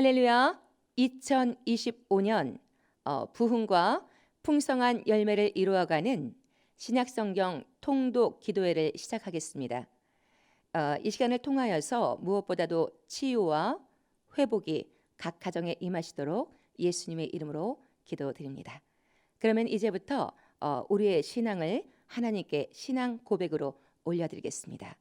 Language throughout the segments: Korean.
할렐루야. 2025년 부흥과 풍성한 열매를 이루어가는 신약성경 통독 기도회를 시작하겠습니다. 이 시간을 통하여서 무엇보다도 치유와 회복이 각 가정에 임하시도록 예수님의 이름으로 기도드립니다. 그러면 이제부터 우리의 신앙을 하나님께 신앙 고백으로 올려드리겠습니다.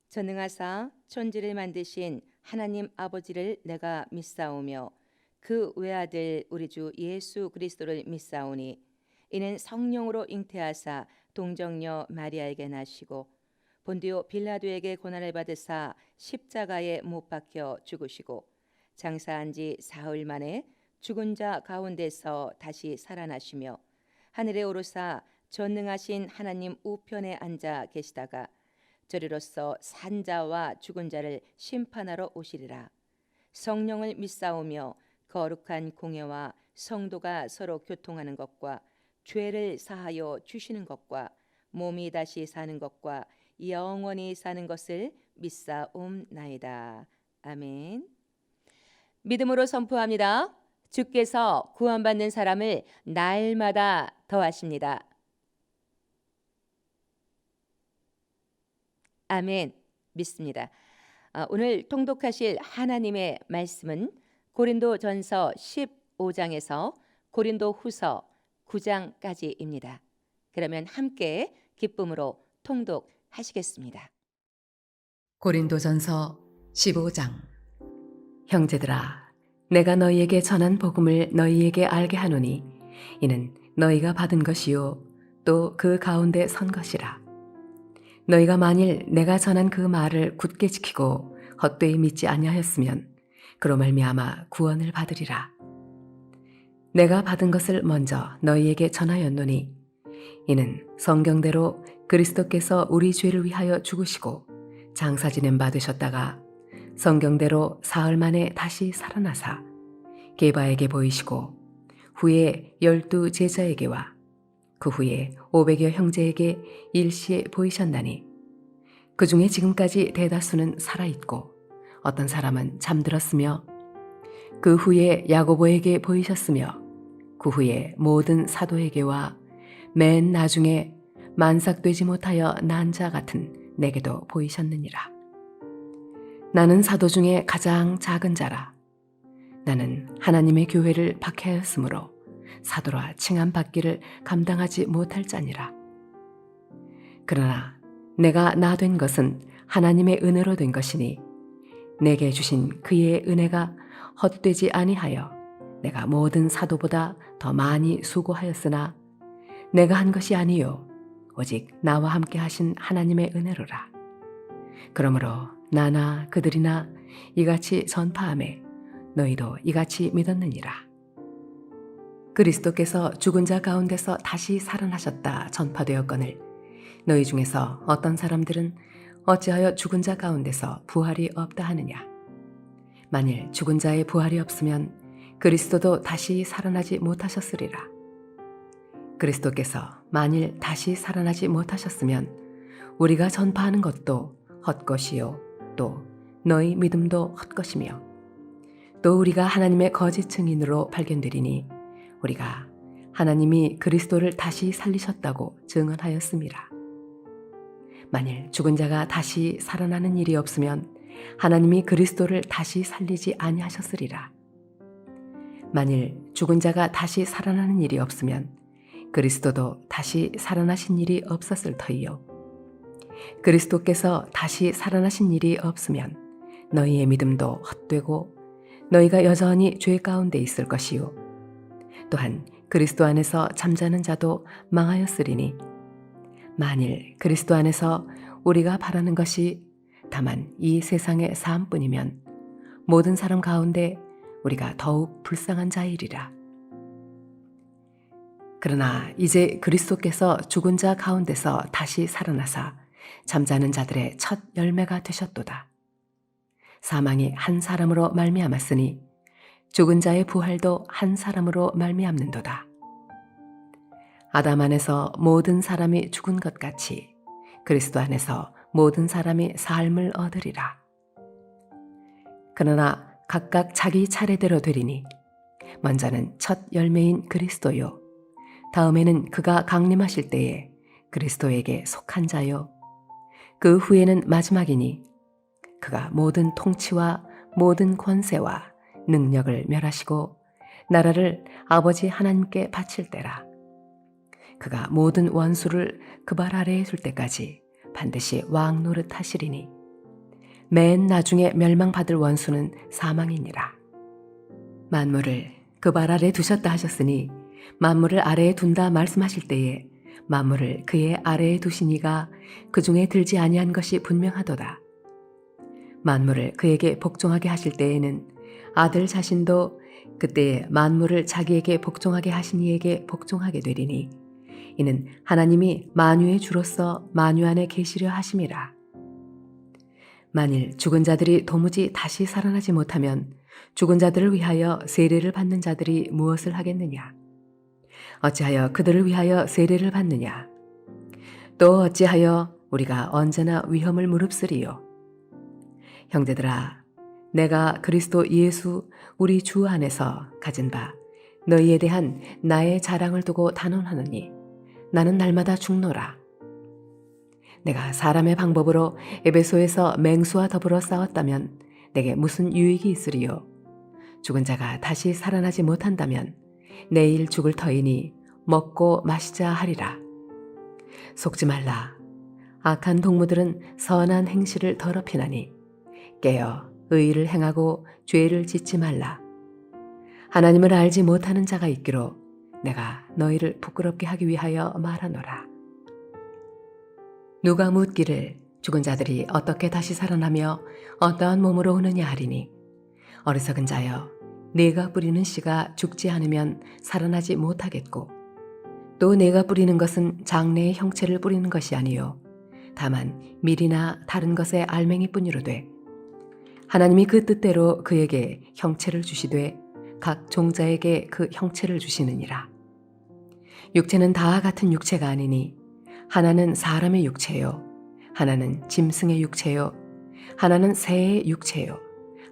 전능하사 천지를 만드신 하나님 아버지를 내가 믿사오며 그 외아들 우리 주 예수 그리스도를 믿사오니 이는 성령으로 잉태하사 동정녀 마리아에게 나시고 본디오 빌라도에게 고난을 받으사 십자가에 못 박혀 죽으시고 장사한 지 사흘 만에 죽은 자 가운데서 다시 살아나시며 하늘에 오르사 전능하신 하나님 우편에 앉아 계시다가 저리로서 산자와 죽은 자를 심판하러 오시리라. 성령을 믿사오며 거룩한 공예와 성도가 서로 교통하는 것과 죄를 사하여 주시는 것과 몸이 다시 사는 것과 영원히 사는 것을 믿사옵나이다. 아멘. 믿음으로 선포합니다. 주께서 구원받는 사람을 날마다 더하십니다. 아멘. 믿습니다. 오늘 통독하실 하나님의 말씀은 고린도전서 15장에서 고린도후서 9장까지입니다. 그러면 함께 기쁨으로 통독하시겠습니다. 고린도전서 15장. 형제들아, 내가 너희에게 전한 복음을 너희에게 알게 하노니 이는 너희가 받은 것이요 또 그 가운데 선 것이라. 너희가 만일 내가 전한 그 말을 굳게 지키고 헛되이 믿지 아니하였으면 그로 말미암아 구원을 받으리라. 내가 받은 것을 먼저 너희에게 전하였노니 이는 성경대로 그리스도께서 우리 죄를 위하여 죽으시고 장사 지냄 받으셨다가 성경대로 사흘 만에 다시 살아나사 게바에게 보이시고 후에 12 제자에게와 그 후에 500여 형제에게 일시에 보이셨나니 그 중에 지금까지 대다수는 살아있고 어떤 사람은 잠들었으며 그 후에 야고보에게 보이셨으며 그 후에 모든 사도에게와 맨 나중에 만삭되지 못하여 난 자 같은 내게도 보이셨느니라. 나는 사도 중에 가장 작은 자라. 나는 하나님의 교회를 박해하였으므로 사도라 칭함받기를 감당하지 못할 자니라. 그러나 내가 나 된 것은 하나님의 은혜로 된 것이니 내게 주신 그의 은혜가 헛되지 아니하여 내가 모든 사도보다 더 많이 수고하였으나 내가 한 것이 아니요 오직 나와 함께 하신 하나님의 은혜로라. 그러므로 나나 그들이나 이같이 전파하매 너희도 이같이 믿었느니라. 그리스도께서 죽은 자 가운데서 다시 살아나셨다 전파되었거늘 너희 중에서 어떤 사람들은 어찌하여 죽은 자 가운데서 부활이 없다 하느냐. 만일 죽은 자의 부활이 없으면 그리스도도 다시 살아나지 못하셨으리라. 그리스도께서 만일 다시 살아나지 못하셨으면 우리가 전파하는 것도 헛것이요 또 너희 믿음도 헛것이며 또 우리가 하나님의 거짓 증인으로 발견되리니 우리가 하나님이 그리스도를 다시 살리셨다고 증언하였음이라. 만일 죽은 자가 다시 살아나는 일이 없으면 하나님이 그리스도를 다시 살리지 아니하셨으리라. 만일 죽은 자가 다시 살아나는 일이 없으면 그리스도도 다시 살아나신 일이 없었을 터이요. 그리스도께서 다시 살아나신 일이 없으면 너희의 믿음도 헛되고 너희가 여전히 죄 가운데 있을 것이요. 또한 그리스도 안에서 잠자는 자도 망하였으리니 만일 그리스도 안에서 우리가 바라는 것이 다만 이 세상의 삶뿐이면 모든 사람 가운데 우리가 더욱 불쌍한 자이리라. 그러나 이제 그리스도께서 죽은 자 가운데서 다시 살아나사 잠자는 자들의 첫 열매가 되셨도다. 사망이 한 사람으로 말미암았으니 죽은 자의 부활도 한 사람으로 말미암는도다. 아담 안에서 모든 사람이 죽은 것 같이 그리스도 안에서 모든 사람이 삶을 얻으리라. 그러나 각각 자기 차례대로 되리니 먼저는 첫 열매인 그리스도요 다음에는 그가 강림하실 때에 그리스도에게 속한 자요 그 후에는 마지막이니 그가 모든 통치와 모든 권세와 능력을 멸하시고 나라를 아버지 하나님께 바칠 때라. 그가 모든 원수를 그 발 아래에 둘 때까지 반드시 왕 노릇하시리니 맨 나중에 멸망받을 원수는 사망이니라. 만물을 그 발 아래 두셨다 하셨으니 만물을 아래에 둔다 말씀하실 때에 만물을 그의 아래에 두시니가 그 중에 들지 아니한 것이 분명하도다. 만물을 그에게 복종하게 하실 때에는 아들 자신도 그때에 만물을 자기에게 복종하게 하신 이에게 복종하게 되리니 이는 하나님이 만유의 주로서 만유 안에 계시려 하심이라. 만일 죽은 자들이 도무지 다시 살아나지 못하면 죽은 자들을 위하여 세례를 받는 자들이 무엇을 하겠느냐? 어찌하여 그들을 위하여 세례를 받느냐? 또 어찌하여 우리가 언제나 위험을 무릅쓰리요? 형제들아, 내가 그리스도 예수 우리 주 안에서 가진 바 너희에 대한 나의 자랑을 두고 단언하노니 나는 날마다 죽노라. 내가 사람의 방법으로 에베소에서 맹수와 더불어 싸웠다면 내게 무슨 유익이 있으리요? 죽은 자가 다시 살아나지 못한다면 내일 죽을 터이니 먹고 마시자 하리라. 속지 말라. 악한 동무들은 선한 행실을 더럽히나니 깨어 의를 행하고 죄를 짓지 말라. 하나님을 알지 못하는 자가 있기로 내가 너희를 부끄럽게 하기 위하여 말하노라. 누가 묻기를 죽은 자들이 어떻게 다시 살아나며 어떠한 몸으로 오느냐 하리니 어리석은 자여 네가 뿌리는 씨가 죽지 않으면 살아나지 못하겠고 또 네가 뿌리는 것은 장래의 형체를 뿌리는 것이 아니요 다만 밀이나 다른 것의 알맹이뿐이로되 하나님이 그 뜻대로 그에게 형체를 주시되 각 종자에게 그 형체를 주시느니라. 육체는 다 같은 육체가 아니니 하나는 사람의 육체요 하나는 짐승의 육체요 하나는 새의 육체요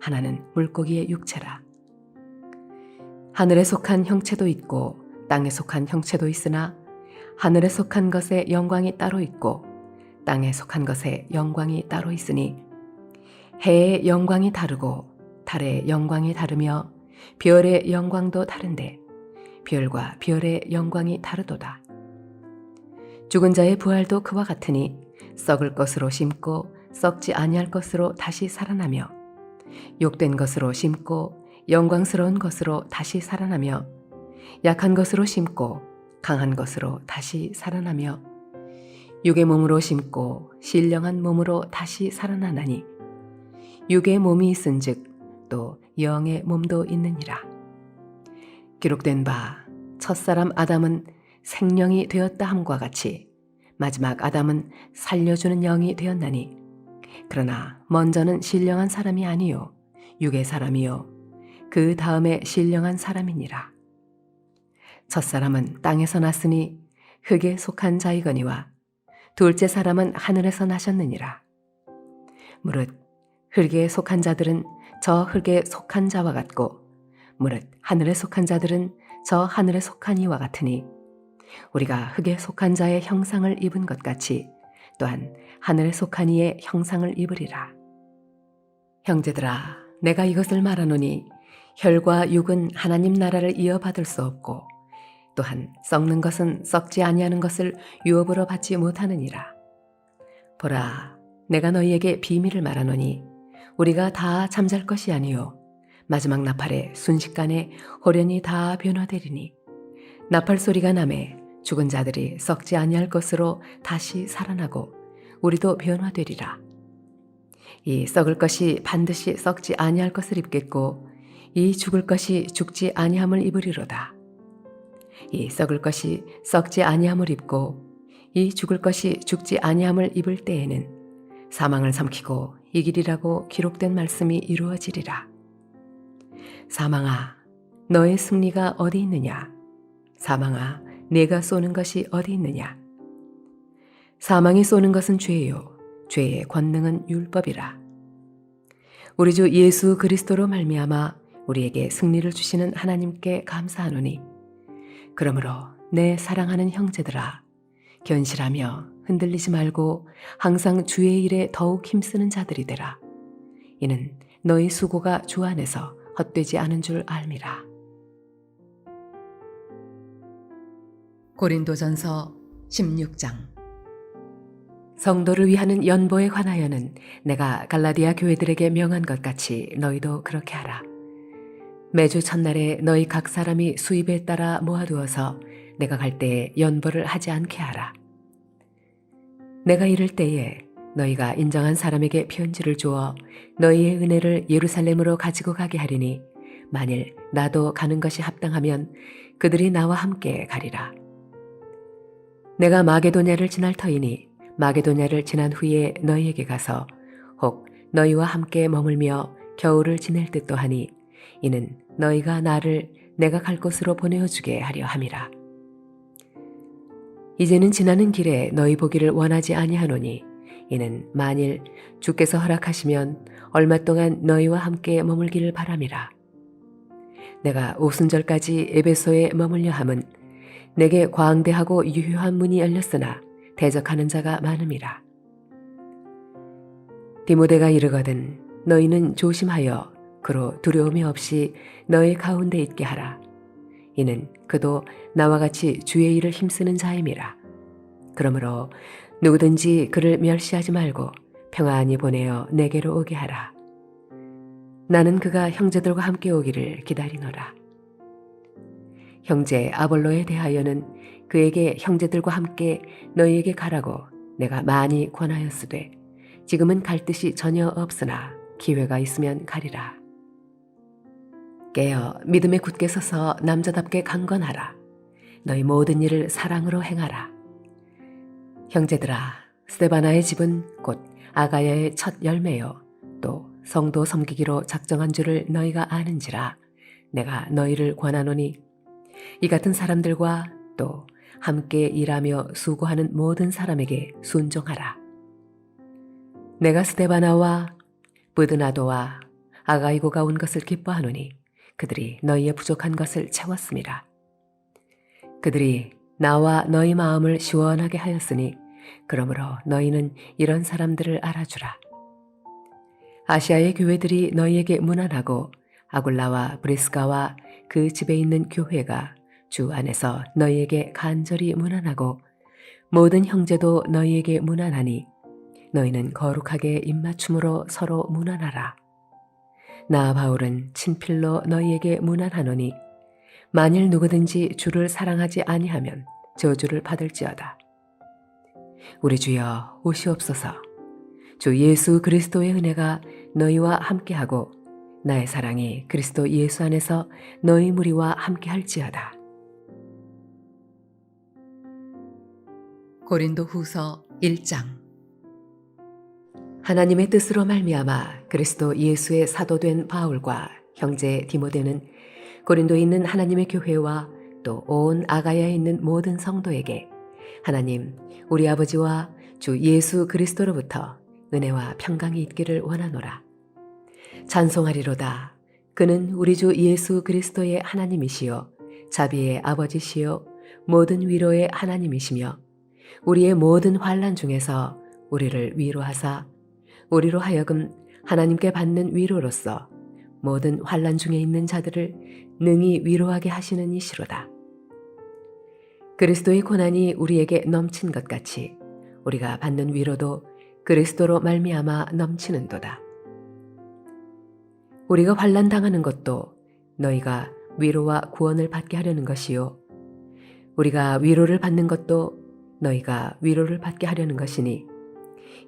하나는 물고기의 육체라. 하늘에 속한 형체도 있고 땅에 속한 형체도 있으나 하늘에 속한 것의 영광이 따로 있고 땅에 속한 것의 영광이 따로 있으니 해의 영광이 다르고 달의 영광이 다르며 별의 영광도 다른데 별과 별의 영광이 다르도다. 죽은 자의 부활도 그와 같으니 썩을 것으로 심고 썩지 아니할 것으로 다시 살아나며 욕된 것으로 심고 영광스러운 것으로 다시 살아나며 약한 것으로 심고 강한 것으로 다시 살아나며 육의 몸으로 심고 신령한 몸으로 다시 살아나나니 육의 몸이 있은즉 또 영의 몸도 있느니라. 기록된 바 첫사람 아담은 생령이 되었다 함과 같이 마지막 아담은 살려주는 영이 되었나니 그러나 먼저는 신령한 사람이 아니요 육의 사람이요 그 다음에 신령한 사람이니라. 첫사람은 땅에서 났으니 흙에 속한 자이거니와 둘째 사람은 하늘에서 나셨느니라. 무릇 흙에 속한 자들은 저 흙에 속한 자와 같고 무릇 하늘에 속한 자들은 저 하늘에 속한 이와 같으니 우리가 흙에 속한 자의 형상을 입은 것 같이 또한 하늘에 속한 이의 형상을 입으리라. 형제들아, 내가 이것을 말하노니 혈과 육은 하나님 나라를 이어받을 수 없고 또한 썩는 것은 썩지 아니하는 것을 유업으로 받지 못하느니라. 보라, 내가 너희에게 비밀을 말하노니 우리가 다 잠잘 것이 아니요 마지막 나팔에 순식간에 호련히 다 변화되리니 나팔 소리가 나매 죽은 자들이 썩지 아니할 것으로 다시 살아나고 우리도 변화되리라. 이 썩을 것이 반드시 썩지 아니할 것을 입겠고 이 죽을 것이 죽지 아니함을 입으리로다. 이 썩을 것이 썩지 아니함을 입고 이 죽을 것이 죽지 아니함을 입을 때에는 사망을 삼키고 이기리라고 기록된 말씀이 이루어지리라. 사망아, 너의 승리가 어디 있느냐? 사망아, 내가 쏘는 것이 어디 있느냐? 사망이 쏘는 것은 죄요, 죄의 권능은 율법이라. 우리 주 예수 그리스도로 말미암아 우리에게 승리를 주시는 하나님께 감사하노니 그러므로 내 사랑하는 형제들아 견실하며 흔들리지 말고 항상 주의 일에 더욱 힘쓰는 자들이 되라. 이는 너희 수고가 주 안에서 헛되지 않은 줄 알미라. 고린도전서 16장. 성도를 위하는 연보에 관하여는 내가 갈라디아 교회들에게 명한 것 같이 너희도 그렇게 하라. 매주 첫날에 너희 각 사람이 수입에 따라 모아두어서 내가 갈 때에 연보를 하지 않게 하라. 내가 이를 때에 너희가 인정한 사람에게 편지를 주어 너희의 은혜를 예루살렘으로 가지고 가게 하리니 만일 나도 가는 것이 합당하면 그들이 나와 함께 가리라. 내가 마게도냐를 지날 터이니 마게도냐를 지난 후에 너희에게 가서 혹 너희와 함께 머물며 겨울을 지낼 듯도 하니 이는 너희가 나를 내가 갈 곳으로 보내어주게 하려 함이라. 이제는 지나는 길에 너희 보기를 원하지 아니하노니 이는 만일 주께서 허락하시면 얼마 동안 너희와 함께 머물기를 바람이라. 내가 오순절까지 에베소에 머물려 함은 내게 광대하고 유효한 문이 열렸으나 대적하는 자가 많음이라. 디모데가 이르거든 너희는 조심하여 그로 두려움이 없이 너희 가운데 있게 하라. 이는 그도 나와 같이 주의 일을 힘쓰는 자임이라. 그러므로 누구든지 그를 멸시하지 말고 평안히 보내어 내게로 오게 하라. 나는 그가 형제들과 함께 오기를 기다리노라. 형제 아볼로에 대하여는 그에게 형제들과 함께 너희에게 가라고 내가 많이 권하였으되 지금은 갈 뜻이 전혀 없으나 기회가 있으면 가리라. 깨어 믿음에 굳게 서서 남자답게 강건하라. 너희 모든 일을 사랑으로 행하라. 형제들아, 스데바나의 집은 곧 아가야의 첫 열매요 또 성도 섬기기로 작정한 줄을 너희가 아는지라. 내가 너희를 권하노니 이 같은 사람들과 또 함께 일하며 수고하는 모든 사람에게 순종하라. 내가 스데바나와 브드나도와 아가이고가 온 것을 기뻐하노니 그들이 너희의 부족한 것을 채웠음이라. 그들이 나와 너희 마음을 시원하게 하였으니 그러므로 너희는 이런 사람들을 알아주라. 아시아의 교회들이 너희에게 문안하고 아굴라와 브리스가와 그 집에 있는 교회가 주 안에서 너희에게 간절히 문안하고 모든 형제도 너희에게 문안하니 너희는 거룩하게 입맞춤으로 서로 문안하라. 나 바울은 친필로 너희에게 문안하노니 만일 누구든지 주를 사랑하지 아니하면 저주를 받을지어다. 우리 주여 오시옵소서. 주 예수 그리스도의 은혜가 너희와 함께하고 나의 사랑이 그리스도 예수 안에서 너희 무리와 함께할지어다. 고린도 후서 1장. 하나님의 뜻으로 말미암아 그리스도 예수의 사도된 바울과 형제 디모데는 고린도에 있는 하나님의 교회와 또 온 아가야에 있는 모든 성도에게 하나님 우리 아버지와 주 예수 그리스도로부터 은혜와 평강이 있기를 원하노라. 찬송하리로다. 그는 우리 주 예수 그리스도의 하나님이시요 자비의 아버지시요 모든 위로의 하나님이시며 우리의 모든 환난 중에서 우리를 위로하사 우리로 하여금 하나님께 받는 위로로서 모든 환난 중에 있는 자들을 능히 위로하게 하시는 이시로다. 그리스도의 고난이 우리에게 넘친 것 같이 우리가 받는 위로도 그리스도로 말미암아 넘치는도다. 우리가 환난 당하는 것도 너희가 위로와 구원을 받게 하려는 것이요 우리가 위로를 받는 것도 너희가 위로를 받게 하려는 것이니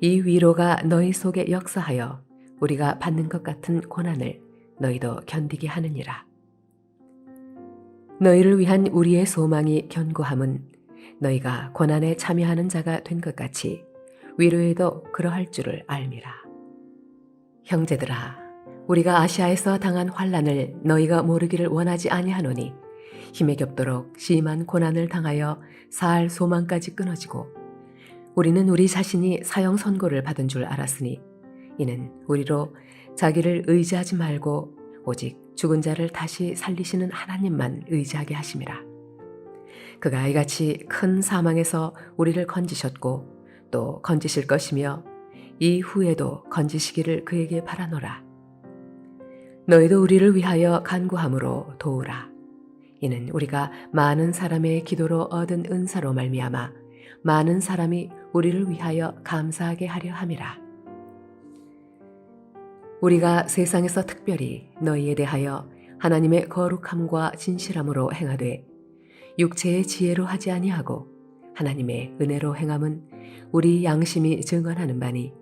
이 위로가 너희 속에 역사하여 우리가 받는 것 같은 고난을 너희도 견디게 하느니라. 너희를 위한 우리의 소망이 견고함은 너희가 고난에 참여하는 자가 된 것 같이 위로에도 그러할 줄을 알미라. 형제들아, 우리가 아시아에서 당한 환난을 너희가 모르기를 원하지 아니하노니 힘에 겹도록 심한 고난을 당하여 살 소망까지 끊어지고 우리는 우리 자신이 사형 선고를 받은 줄 알았으니 이는 우리로 자기를 의지하지 말고 오직 죽은 자를 다시 살리시는 하나님만 의지하게 하심이라. 그가 이같이 큰 사망에서 우리를 건지셨고 또 건지실 것이며 이후에도 건지시기를 그에게 바라노라. 너희도 우리를 위하여 간구함으로 도우라. 이는 우리가 많은 사람의 기도로 얻은 은사로 말미암아 많은 사람이 우리를 위하여 감사하게 하려 함이라. 우리가 세상에서 특별히 너희에 대하여 하나님의 거룩함과 진실함으로 행하되 육체의 지혜로 하지 아니하고 하나님의 은혜로 행함은 우리 양심이 증언하는 바니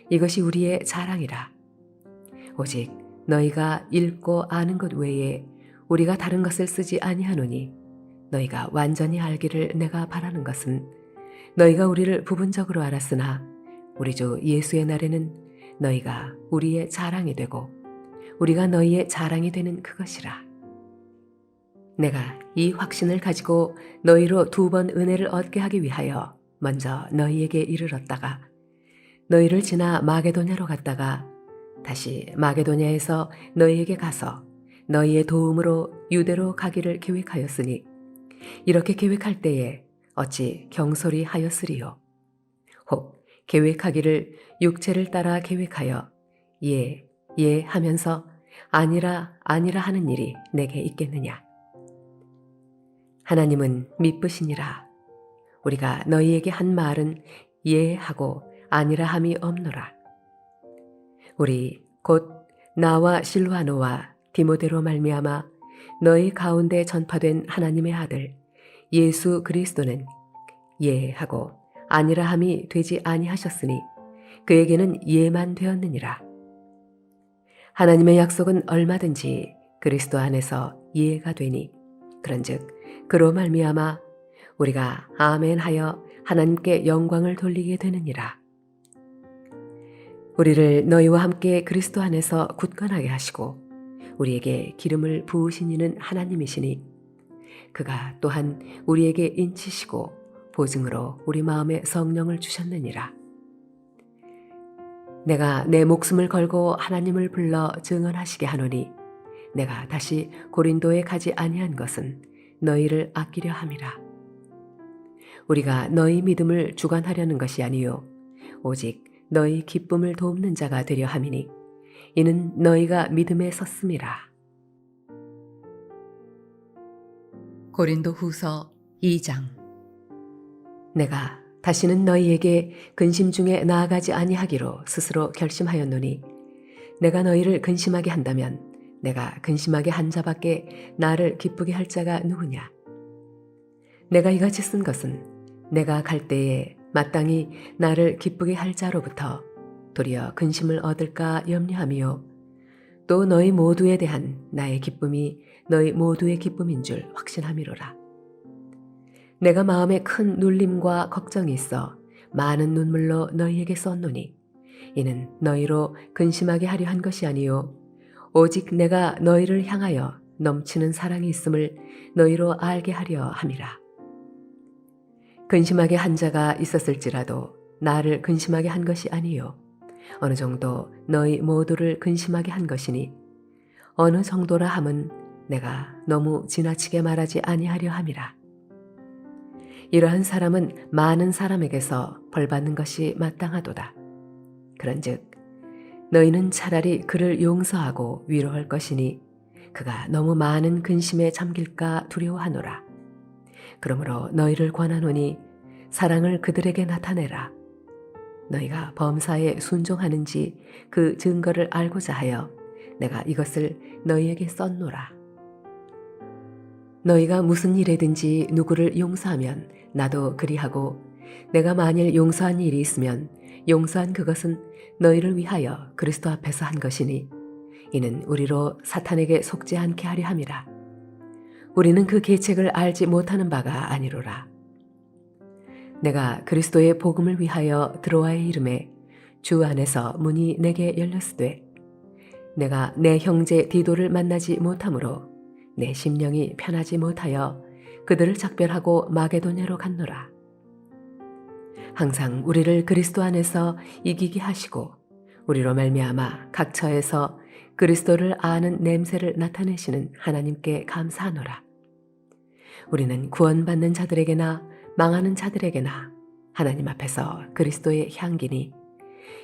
이것이 우리의 자랑이라. 오직 너희가 읽고 아는 것 외에 우리가 다른 것을 쓰지 아니하노니 너희가 완전히 알기를 내가 바라는 것은 너희가 우리를 부분적으로 알았으나 우리 주 예수의 날에는 너희가 우리의 자랑이 되고 우리가 너희의 자랑이 되는 그것이라. 내가 이 확신을 가지고 너희로 2번 은혜를 얻게 하기 위하여 먼저 너희에게 이르렀다가 너희를 지나 마게도냐로 갔다가 다시 마게도냐에서 너희에게 가서 너희의 도움으로 유대로 가기를 계획하였으니 이렇게 계획할 때에 어찌 경솔히 하였으리요. 혹 계획하기를 육체를 따라 계획하여 예 하면서 아니라 하는 일이 내게 있겠느냐. 하나님은 미쁘시니라. 우리가 너희에게 한 말은 예 하고 아니라 함이 없노라. 우리 곧 나와 실와노와 디모데로 말미암아 너희 가운데 전파된 하나님의 아들 예수 그리스도는 예 하고 아니라 함이 되지 아니하셨으니 그에게는 예만 되었느니라. 하나님의 약속은 얼마든지 그리스도 안에서 예가 되니 그런즉 그로 말미암아 우리가 아멘 하여 하나님께 영광을 돌리게 되느니라. 우리를 너희와 함께 그리스도 안에서 굳건하게 하시고 우리에게 기름을 부으신 이는 하나님이시니 그가 또한 우리에게 인치시고 보증으로 우리 마음에 성령을 주셨느니라. 내가 내 목숨을 걸고 하나님을 불러 증언하시게 하노니 내가 다시 고린도에 가지 아니한 것은 너희를 아끼려 함이라. 우리가 너희 믿음을 주관하려는 것이 아니요 오직 너희 기쁨을 돕는 자가 되려 함이니 이는 너희가 믿음에 섰음이라. 고린도 후서 2장. 내가 다시는 너희에게 근심 중에 나아가지 아니하기로 스스로 결심하였노니 내가 너희를 근심하게 한다면 내가 근심하게 한 자밖에 나를 기쁘게 할 자가 누구냐. 내가 이같이 쓴 것은 내가 갈 때에 마땅히 나를 기쁘게 할 자로부터 도리어 근심을 얻을까 염려하며 또 너희 모두에 대한 나의 기쁨이 너희 모두의 기쁨인 줄 확신함이로라. 내가 마음에 큰 눌림과 걱정이 있어 많은 눈물로 너희에게 썼노니 이는 너희로 근심하게 하려 한 것이 아니요 오직 내가 너희를 향하여 넘치는 사랑이 있음을 너희로 알게 하려 함이라. 근심하게 한 자가 있었을지라도 나를 근심하게 한 것이 아니요 어느 정도 너희 모두를 근심하게 한 것이니 어느 정도라 함은 내가 너무 지나치게 말하지 아니하려 함이라. 이러한 사람은 많은 사람에게서 벌받는 것이 마땅하도다. 그런즉 너희는 차라리 그를 용서하고 위로할 것이니 그가 너무 많은 근심에 잠길까 두려워하노라. 그러므로 너희를 권하노니 사랑을 그들에게 나타내라. 너희가 범사에 순종하는지 그 증거를 알고자 하여 내가 이것을 너희에게 썼노라. 너희가 무슨 일에든지 누구를 용서하면 나도 그리하고 내가 만일 용서한 일이 있으면 용서한 그것은 너희를 위하여 그리스도 앞에서 한 것이니 이는 우리로 사탄에게 속지 않게 하려 함이라. 우리는 그 계책을 알지 못하는 바가 아니로라. 내가 그리스도의 복음을 위하여 드로아에 이름에 주 안에서 문이 내게 열렸으되 내가 내 형제 디도를 만나지 못하므로 내 심령이 편하지 못하여 그들을 작별하고 마게도냐로 갔노라. 항상 우리를 그리스도 안에서 이기게 하시고 우리로 말미암아 각 처에서 그리스도를 아는 냄새를 나타내시는 하나님께 감사하노라. 우리는 구원받는 자들에게나 망하는 자들에게나 하나님 앞에서 그리스도의 향기니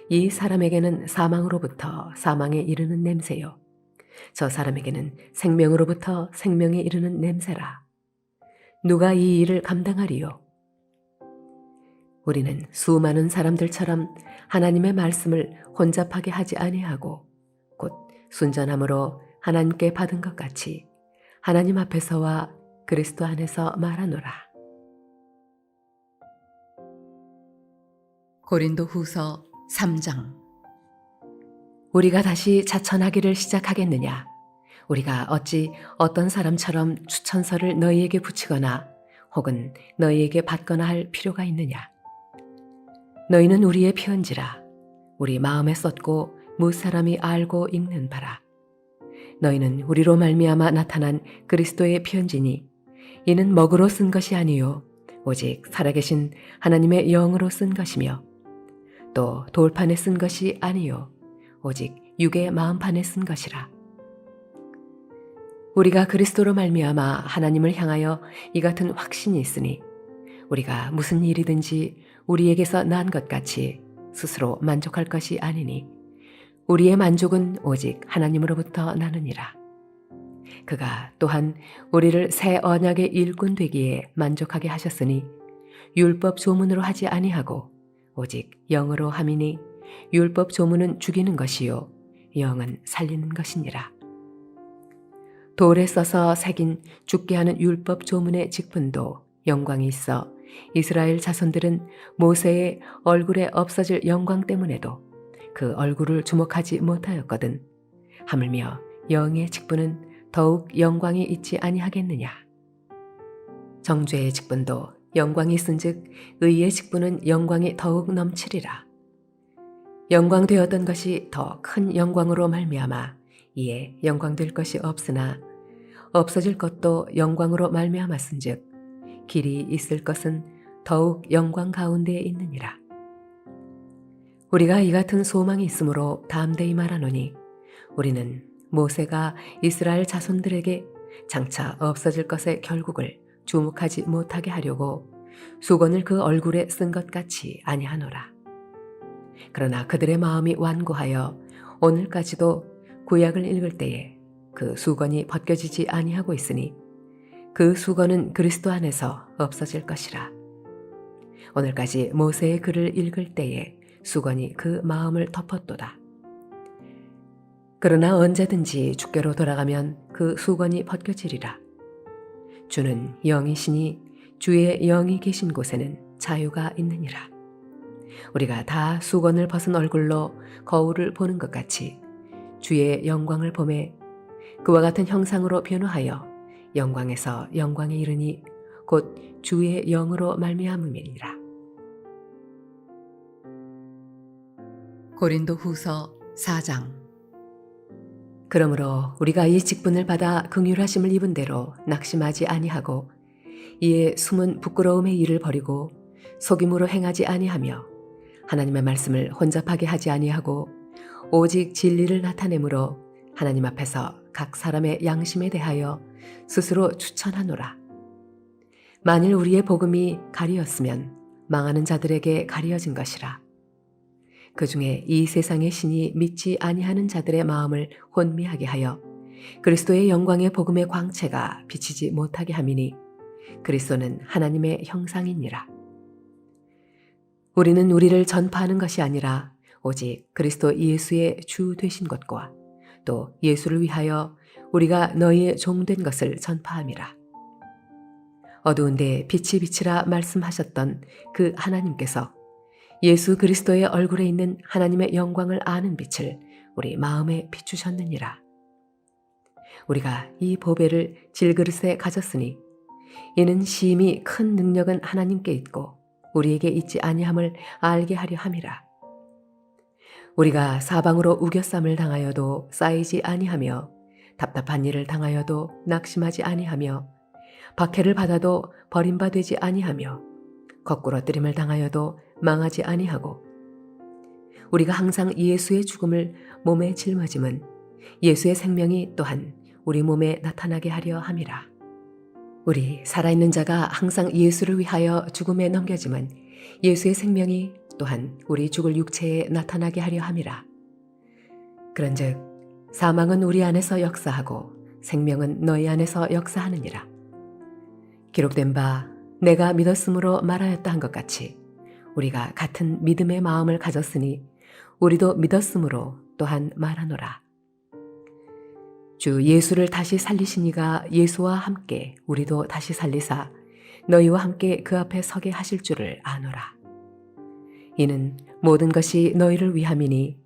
이 사람에게는 사망으로부터 사망에 이르는 냄새요 저 사람에게는 생명으로부터 생명에 이르는 냄새라. 누가 이 일을 감당하리요? 우리는 수많은 사람들처럼 하나님의 말씀을 혼잡하게 하지 아니하고 곧 순전함으로 하나님께 받은 것 같이 하나님 앞에서와 그리스도 안에서 말하노라. 고린도 후서 3장. 우리가 다시 자천하기를 시작하겠느냐? 우리가 어찌 어떤 사람처럼 추천서를 너희에게 붙이거나 혹은 너희에게 받거나 할 필요가 있느냐? 너희는 우리의 편지라. 우리 마음에 썼고 무사람이 알고 읽는 바라. 너희는 우리로 말미암아 나타난 그리스도의 편지니 이는 먹으로 쓴 것이 아니요 오직 살아계신 하나님의 영으로 쓴 것이며 또 돌판에 쓴 것이 아니요 오직 육의 마음판에 쓴 것이라. 우리가 그리스도로 말미암아 하나님을 향하여 이 같은 확신이 있으니 우리가 무슨 일이든지 우리에게서 난 것 같이 스스로 만족할 것이 아니니 우리의 만족은 오직 하나님으로부터 나느니라. 그가 또한 우리를 새 언약의 일꾼 되기에 만족하게 하셨으니 율법 조문으로 하지 아니하고 오직 영으로 함이니 율법 조문은 죽이는 것이요 영은 살리는 것이니라. 돌에 써서 새긴 죽게 하는 율법 조문의 직분도 영광이 있어 이스라엘 자손들은 모세의 얼굴에 없어질 영광 때문에도 그 얼굴을 주목하지 못하였거든. 하물며 영의 직분은 더욱 영광이 있지 아니하겠느냐. 정죄의 직분도 영광이 있은즉 의의 직분은 영광이 더욱 넘치리라. 영광되었던 것이 더 큰 영광으로 말미암아 이에 영광될 것이 없으나 없어질 것도 영광으로 말미암았은즉 길이 있을 것은 더욱 영광 가운데에 있느니라. 우리가 이 같은 소망이 있으므로 담대히 말하노니 우리는 모세가 이스라엘 자손들에게 장차 없어질 것의 결국을 주목하지 못하게 하려고 수건을 그 얼굴에 쓴 것 같이 아니하노라. 그러나 그들의 마음이 완고하여 오늘까지도 구약을 읽을 때에 그 수건이 벗겨지지 아니하고 있으니 그 수건은 그리스도 안에서 없어질 것이라. 오늘까지 모세의 글을 읽을 때에 수건이 그 마음을 덮었도다. 그러나 언제든지 주께로 돌아가면 그 수건이 벗겨지리라. 주는 영이시니 주의 영이 계신 곳에는 자유가 있느니라. 우리가 다 수건을 벗은 얼굴로 거울을 보는 것 같이 주의 영광을 보매 그와 같은 형상으로 변화하여 영광에서 영광에 이르니 곧 주의 영으로 말미암음이니라. 고린도 후서 4장. 그러므로 우리가 이 직분을 받아 긍휼하심을 입은 대로 낙심하지 아니하고 이에 숨은 부끄러움의 일을 버리고 속임으로 행하지 아니하며 하나님의 말씀을 혼잡하게 하지 아니하고 오직 진리를 나타내므로 하나님 앞에서 각 사람의 양심에 대하여 스스로 추천하노라. 만일 우리의 복음이 가리었으면 망하는 자들에게 가리어진 것이라. 그 중에 이 세상의 신이 믿지 아니하는 자들의 마음을 혼미하게 하여 그리스도의 영광의 복음의 광채가 비치지 못하게 함이니 그리스도는 하나님의 형상이니라. 우리는 우리를 전파하는 것이 아니라 오직 그리스도 예수의 주 되신 것과 또 예수를 위하여 우리가 너희의 종된 것을 전파함이라. 어두운데 빛이 비치라 말씀하셨던 그 하나님께서 예수 그리스도의 얼굴에 있는 하나님의 영광을 아는 빛을 우리 마음에 비추셨느니라. 우리가 이 보배를 질그릇에 가졌으니 이는 심히 큰 능력은 하나님께 있고 우리에게 있지 아니함을 알게 하려 함이라. 우리가 사방으로 우겨쌈을 당하여도 쌓이지 아니하며 답답한 일을 당하여도 낙심하지 아니하며 박해를 받아도 버림받지 아니하며 거꾸러뜨림을 당하여도 망하지 아니하고 우리가 항상 예수의 죽음을 몸에 짊어짐은 예수의 생명이 또한 우리 몸에 나타나게 하려 함이라. 우리 살아있는 자가 항상 예수를 위하여 죽음에 넘겨짐은 예수의 생명이 또한 우리 죽을 육체에 나타나게 하려 함이라. 그런즉 사망은 우리 안에서 역사하고 생명은 너희 안에서 역사하느니라. 기록된 바 내가 믿었으므로 말하였다 한 것 같이 우리가 같은 믿음의 마음을 가졌으니 우리도 믿었으므로 또한 말하노라. 주 예수를 다시 살리시니가 예수와 함께 우리도 다시 살리사 너희와 함께 그 앞에 서게 하실 줄을 아노라. 이는 모든 것이 너희를 위함이니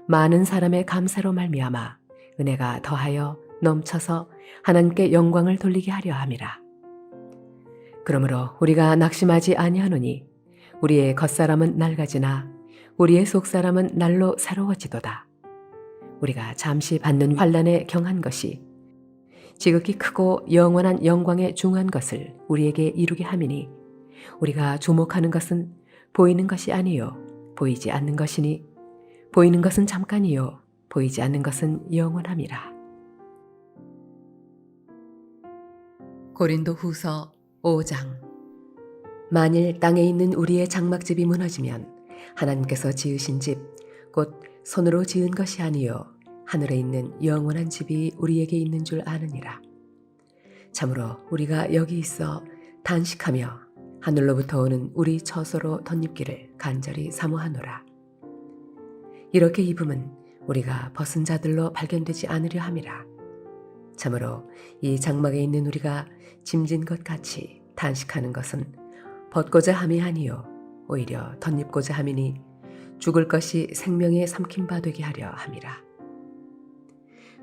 많은 사람의 감사로 말미암아 은혜가 더하여 넘쳐서 하나님께 영광을 돌리게 하려 함이라. 그러므로 우리가 낙심하지 아니하노니 우리의 겉사람은 낡아지나 우리의 속사람은 날로 새로워지도다. 우리가 잠시 받는 환난에 경한 것이 지극히 크고 영원한 영광에 중한 것을 우리에게 이루게 함이니 우리가 주목하는 것은 보이는 것이 아니요 보이지 않는 것이니 보이는 것은 잠깐이요 보이지 않는 것은 영원함이라. 고린도 후서 5장. 만일 땅에 있는 우리의 장막집이 무너지면 하나님께서 지으신 집 곧 손으로 지은 것이 아니요 하늘에 있는 영원한 집이 우리에게 있는 줄 아느니라. 참으로 우리가 여기 있어 단식하며 하늘로부터 오는 우리 처소로 덧입기를 간절히 사모하노라. 이렇게 입음은 우리가 벗은 자들로 발견되지 않으려 함이라. 참으로 이 장막에 있는 우리가 짐진 것 같이 단식하는 것은 벗고자 함이 아니요 오히려 덧입고자 함이니 죽을 것이 생명에 삼킨 바 되게 하려 함이라.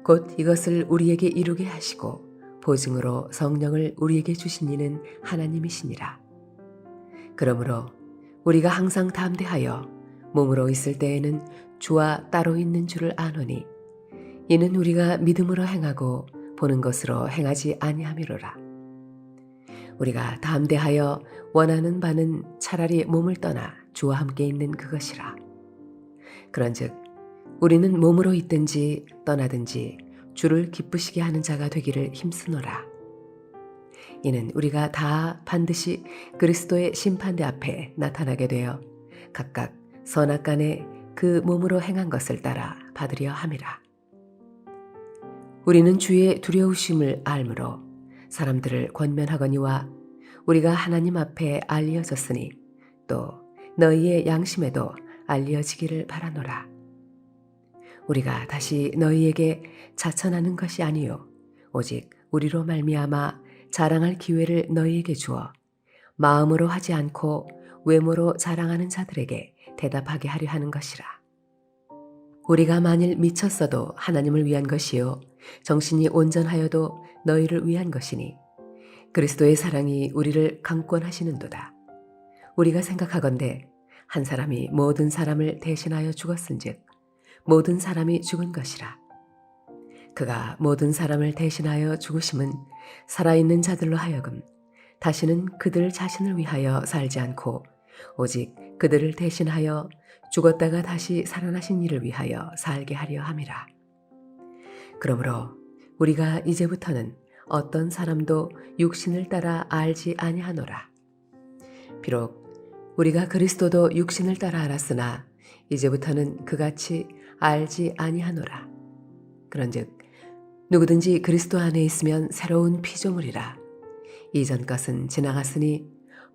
곧 이것을 우리에게 이루게 하시고 보증으로 성령을 우리에게 주신 이는 하나님이시니라. 그러므로 우리가 항상 담대하여 몸으로 있을 때에는 주와 따로 있는 줄을 아노니 이는 우리가 믿음으로 행하고 보는 것으로 행하지 아니함이로라. 우리가 담대하여 원하는 바는 차라리 몸을 떠나 주와 함께 있는 그것이라. 그런즉 우리는 몸으로 있든지 떠나든지 주를 기쁘시게 하는 자가 되기를 힘쓰노라. 이는 우리가 다 반드시 그리스도의 심판대 앞에 나타나게 되어 각각 선악간에 그 몸으로 행한 것을 따라 받으려 함이라. 우리는 주의 두려우심을 알므로 사람들을 권면하거니와 우리가 하나님 앞에 알려졌으니 또 너희의 양심에도 알려지기를 바라노라. 우리가 다시 너희에게 자천하는 것이 아니요 오직 우리로 말미암아 자랑할 기회를 너희에게 주어 마음으로 하지 않고 외모로 자랑하는 자들에게 대답하게 하려 하는 것이라. 우리가 만일 미쳤어도 하나님을 위한 것이요 정신이 온전하여도 너희를 위한 것이니 그리스도의 사랑이 우리를 강권하시는도다. 우리가 생각하건대 한 사람이 모든 사람을 대신하여 죽었은즉 모든 사람이 죽은 것이라. 그가 모든 사람을 대신하여 죽으심은 살아있는 자들로 하여금 다시는 그들 자신을 위하여 살지 않고 오직 그들을 대신하여 죽었다가 다시 살아나신 이를 위하여 살게 하려 함이라. 그러므로 우리가 이제부터는 어떤 사람도 육신을 따라 알지 아니하노라. 비록 우리가 그리스도도 육신을 따라 알았으나 이제부터는 그같이 알지 아니하노라. 그런즉 누구든지 그리스도 안에 있으면 새로운 피조물이라. 이전 것은 지나갔으니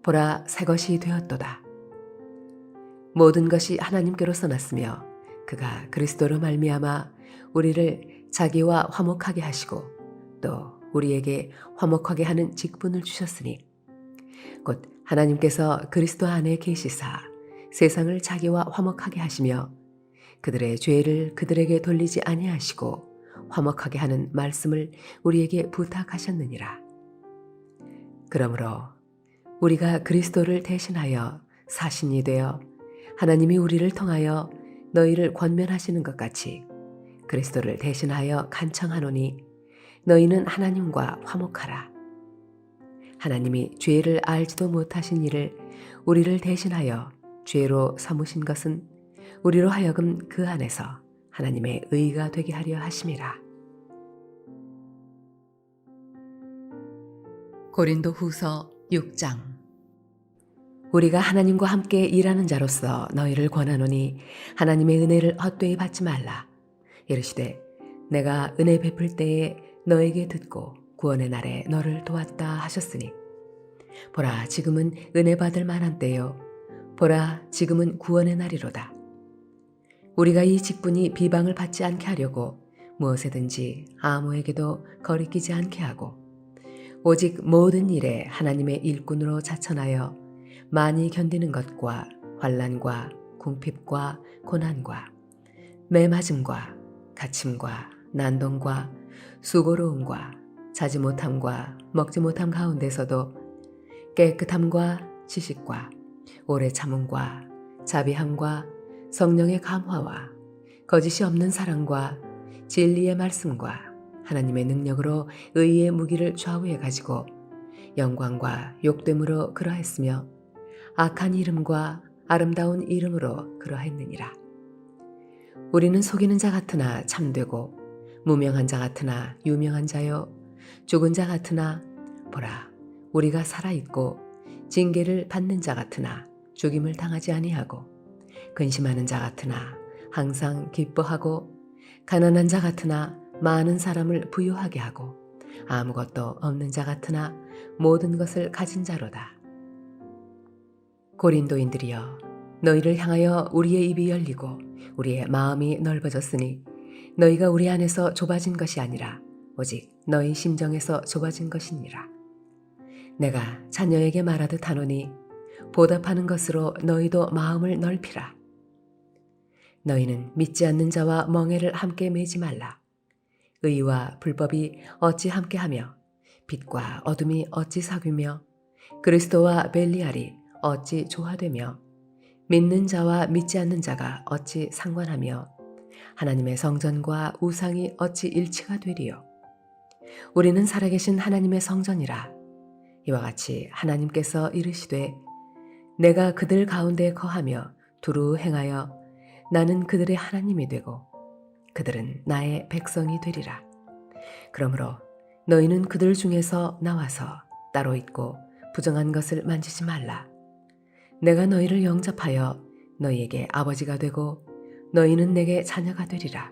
보라 새 것이 되었도다. 모든 것이 하나님께로서 났으며 그가 그리스도로 말미암아 우리를 자기와 화목하게 하시고 또 우리에게 화목하게 하는 직분을 주셨으니 곧 하나님께서 그리스도 안에 계시사 세상을 자기와 화목하게 하시며 그들의 죄를 그들에게 돌리지 아니하시고 화목하게 하는 말씀을 우리에게 부탁하셨느니라. 그러므로 우리가 그리스도를 대신하여 사신이 되어 하나님이 우리를 통하여 너희를 권면하시는 것 같이 그리스도를 대신하여 간청하노니 너희는 하나님과 화목하라. 하나님이 죄를 알지도 못하신 이를 우리를 대신하여 죄로 삼으신 것은 우리로 하여금 그 안에서 하나님의 의가 되게 하려 하심이라. 고린도후서 6장. 우리가 하나님과 함께 일하는 자로서 너희를 권하노니 하나님의 은혜를 헛되이 받지 말라. 이르시되 내가 은혜 베풀 때에 너에게 듣고 구원의 날에 너를 도왔다 하셨으니 보라 지금은 은혜 받을 만한 때요 보라 지금은 구원의 날이로다. 우리가 이 직분이 비방을 받지 않게 하려고 무엇에든지 아무에게도 거리끼지 않게 하고 오직 모든 일에 하나님의 일꾼으로 자천하여 많이 견디는 것과 환난과 궁핍과 고난과 매맞음과 갇힘과 난동과 수고로움과 자지 못함과 먹지 못함 가운데서도 깨끗함과 지식과 오래 참음과 자비함과 성령의 감화와 거짓이 없는 사랑과 진리의 말씀과 하나님의 능력으로 의의 무기를 좌우해 가지고 영광과 욕됨으로 그러했으며 악한 이름과 아름다운 이름으로 그러했느니라. 우리는 속이는 자 같으나 참되고 무명한 자 같으나 유명한 자요 죽은 자 같으나 보라 우리가 살아있고 징계를 받는 자 같으나 죽임을 당하지 아니하고 근심하는 자 같으나 항상 기뻐하고 가난한 자 같으나 많은 사람을 부유하게 하고 아무것도 없는 자 같으나 모든 것을 가진 자로다. 고린도인들이여 너희를 향하여 우리의 입이 열리고 우리의 마음이 넓어졌으니 너희가 우리 안에서 좁아진 것이 아니라 오직 너희 심정에서 좁아진 것이니라. 내가 자녀에게 말하듯 하노니 보답하는 것으로 너희도 마음을 넓히라. 너희는 믿지 않는 자와 멍에를 함께 매지 말라. 의와 불법이 어찌 함께하며 빛과 어둠이 어찌 사귀며 그리스도와 벨리알이 어찌 조화되며 믿는 자와 믿지 않는 자가 어찌 상관하며 하나님의 성전과 우상이 어찌 일치가 되리요. 우리는 살아계신 하나님의 성전이라. 이와 같이 하나님께서 이르시되 내가 그들 가운데 거하며 두루 행하여 나는 그들의 하나님이 되고 그들은 나의 백성이 되리라. 그러므로 너희는 그들 중에서 나와서 따로 있고 부정한 것을 만지지 말라. 내가 너희를 영접하여 너희에게 아버지가 되고 너희는 내게 자녀가 되리라.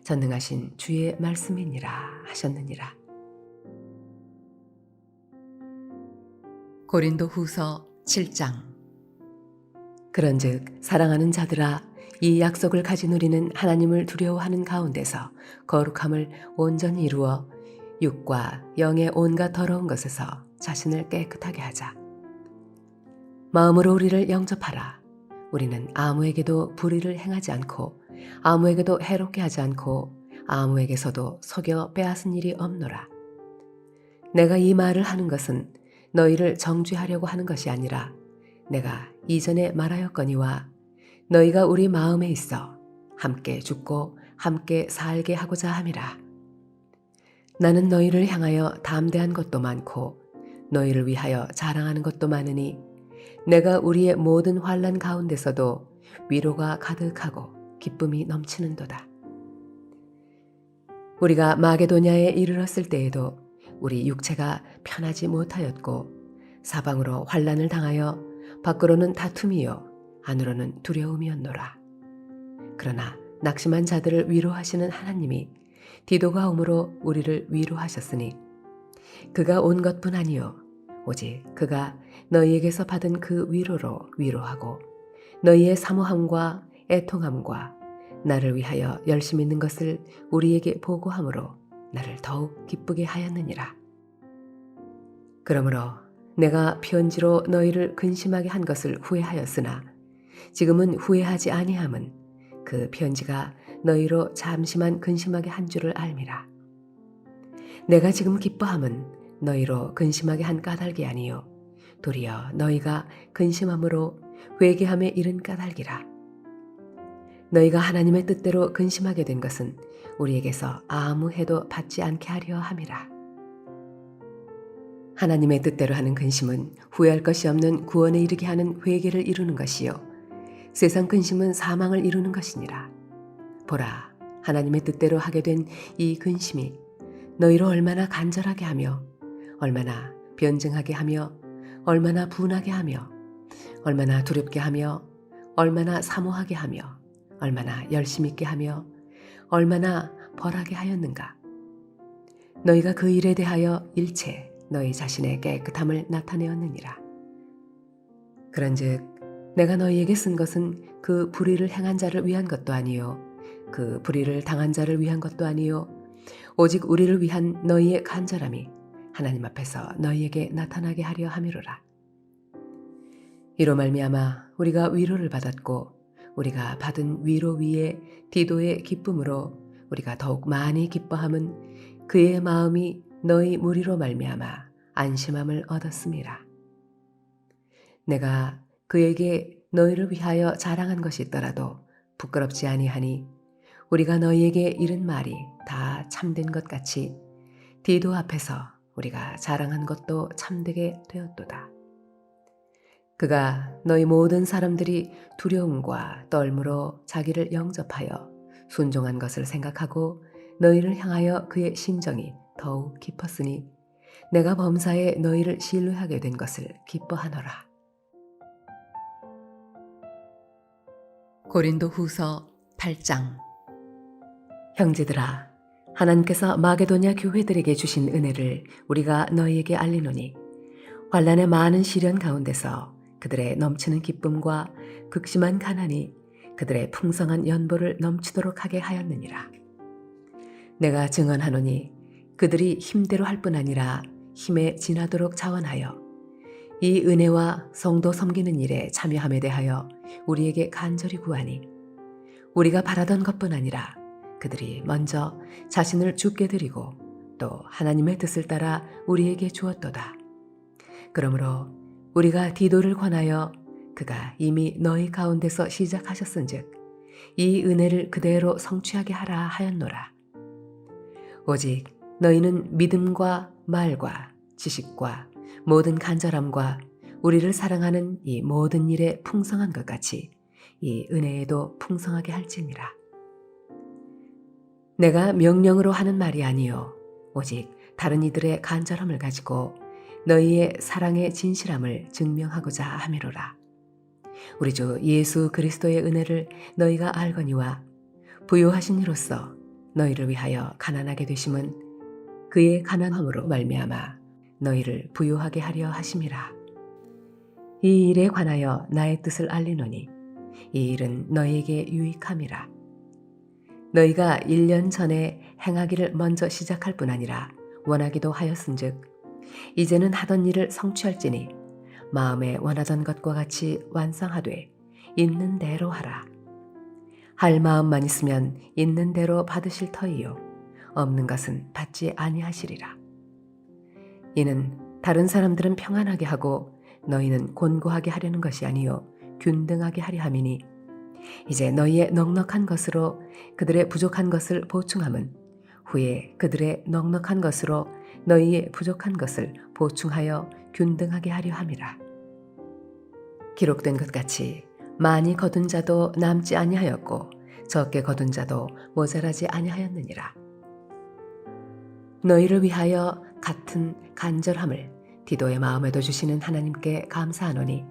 전능하신 주의 말씀이니라 하셨느니라. 고린도후서 7장. 그런즉 사랑하는 자들아 이 약속을 가진 우리는 하나님을 두려워하는 가운데서 거룩함을 온전히 이루어 육과 영의 온갖 더러운 것에서 자신을 깨끗하게 하자. 마음으로 우리를 영접하라. 우리는 아무에게도 불의를 행하지 않고 아무에게도 해롭게 하지 않고 아무에게서도 속여 빼앗은 일이 없노라. 내가 이 말을 하는 것은 너희를 정죄하려고 하는 것이 아니라 내가 이전에 말하였거니와 너희가 우리 마음에 있어 함께 죽고 함께 살게 하고자 함이라. 나는 너희를 향하여 담대한 것도 많고 너희를 위하여 자랑하는 것도 많으니 내가 우리의 모든 환난 가운데서도 위로가 가득하고 기쁨이 넘치는도다. 우리가 마게도냐에 이르렀을 때에도 우리 육체가 편하지 못하였고 사방으로 환난을 당하여 밖으로는 다툼이요 안으로는 두려움이었노라. 그러나 낙심한 자들을 위로하시는 하나님이 디도가 오므로 우리를 위로하셨으니 그가 온 것뿐 아니요 오직 그가 너희에게서 받은 그 위로로 위로하고 너희의 사모함과 애통함과 나를 위하여 열심히 있는 것을 우리에게 보고함으로 나를 더욱 기쁘게 하였느니라. 그러므로 내가 편지로 너희를 근심하게 한 것을 후회하였으나 지금은 후회하지 아니함은 그 편지가 너희로 잠시만 근심하게 한 줄을 알미라. 내가 지금 기뻐함은 너희로 근심하게 한 까닭이 아니요 도리어 너희가 근심함으로 회개함에 이른 까닭이라. 너희가 하나님의 뜻대로 근심하게 된 것은 우리에게서 아무 해도 받지 않게 하려 함이라. 하나님의 뜻대로 하는 근심은 후회할 것이 없는 구원에 이르게 하는 회개를 이루는 것이요 세상 근심은 사망을 이루는 것이니라. 보라, 하나님의 뜻대로 하게 된 이 근심이 너희를 얼마나 간절하게 하며 얼마나 변증하게 하며 얼마나 분하게 하며 얼마나 두렵게 하며 얼마나 사모하게 하며 얼마나 열심 있게 하며 얼마나 벌하게 하였는가. 너희가 그 일에 대하여 일체 너희 자신의 깨끗함을 나타내었느니라. 그런즉 내가 너희에게 쓴 것은 그 불의를 행한 자를 위한 것도 아니요 그 불의를 당한 자를 위한 것도 아니요 오직 우리를 위한 너희의 간절함이 하나님 앞에서 너희에게 나타나게 하려 함이로라. 이로 말미암아 우리가 위로를 받았고 우리가 받은 위로 위에 디도의 기쁨으로 우리가 더욱 많이 기뻐함은 그의 마음이 너희 무리로 말미암아 안심함을 얻었음이라. 내가 그에게 너희를 위하여 자랑한 것이 있더라도 부끄럽지 아니하니 우리가 너희에게 이른 말이 다 참된 것 같이 디도 앞에서 우리가 자랑한 것도 참되게 되었도다. 그가 너희 모든 사람들이 두려움과 떨므로 자기를 영접하여 순종한 것을 생각하고 너희를 향하여 그의 심정이 더욱 깊었으니 내가 범사에 너희를 신뢰하게 된 것을 기뻐하노라. 고린도 후서 8장. 형제들아, 하나님께서 마게도냐 교회들에게 주신 은혜를 우리가 너희에게 알리노니 환난의 많은 시련 가운데서 그들의 넘치는 기쁨과 극심한 가난이 그들의 풍성한 연보를 넘치도록 하게 하였느니라. 내가 증언하노니 그들이 힘대로 할 뿐 아니라 힘에 지나도록 자원하여 이 은혜와 성도 섬기는 일에 참여함에 대하여 우리에게 간절히 구하니 우리가 바라던 것뿐 아니라 그들이 먼저 자신을 주께 드리고 또 하나님의 뜻을 따라 우리에게 주었도다. 그러므로 우리가 디도를 권하여 그가 이미 너희 가운데서 시작하셨은즉 이 은혜를 그대로 성취하게 하라 하였노라. 오직 너희는 믿음과 말과 지식과 모든 간절함과 우리를 사랑하는 이 모든 일에 풍성한 것 같이 이 은혜에도 풍성하게 할지니라. 내가 명령으로 하는 말이 아니요 오직 다른 이들의 간절함을 가지고 너희의 사랑의 진실함을 증명하고자 함이로라. 우리 주 예수 그리스도의 은혜를 너희가 알거니와 부요하신 이로써 너희를 위하여 가난하게 되심은 그의 가난함으로 말미암아 너희를 부요하게 하려 하심이라. 이 일에 관하여 나의 뜻을 알리노니 이 일은 너희에게 유익함이라. 너희가 1년 전에 행하기를 먼저 시작할 뿐 아니라 원하기도 하였은즉 이제는 하던 일을 성취할지니 마음에 원하던 것과 같이 완성하되 있는 대로 하라. 할 마음만 있으면 있는 대로 받으실 터이요 없는 것은 받지 아니하시리라. 이는 다른 사람들은 평안하게 하고 너희는 곤고하게 하려는 것이 아니요 균등하게 하려 함이니 이제 너희의 넉넉한 것으로 그들의 부족한 것을 보충함은 후에 그들의 넉넉한 것으로 너희의 부족한 것을 보충하여 균등하게 하려 함이라. 기록된 것 같이 많이 거둔 자도 남지 아니하였고 적게 거둔 자도 모자라지 아니하였느니라. 너희를 위하여 같은 간절함을 디도의 마음에도 주시는 하나님께 감사하노니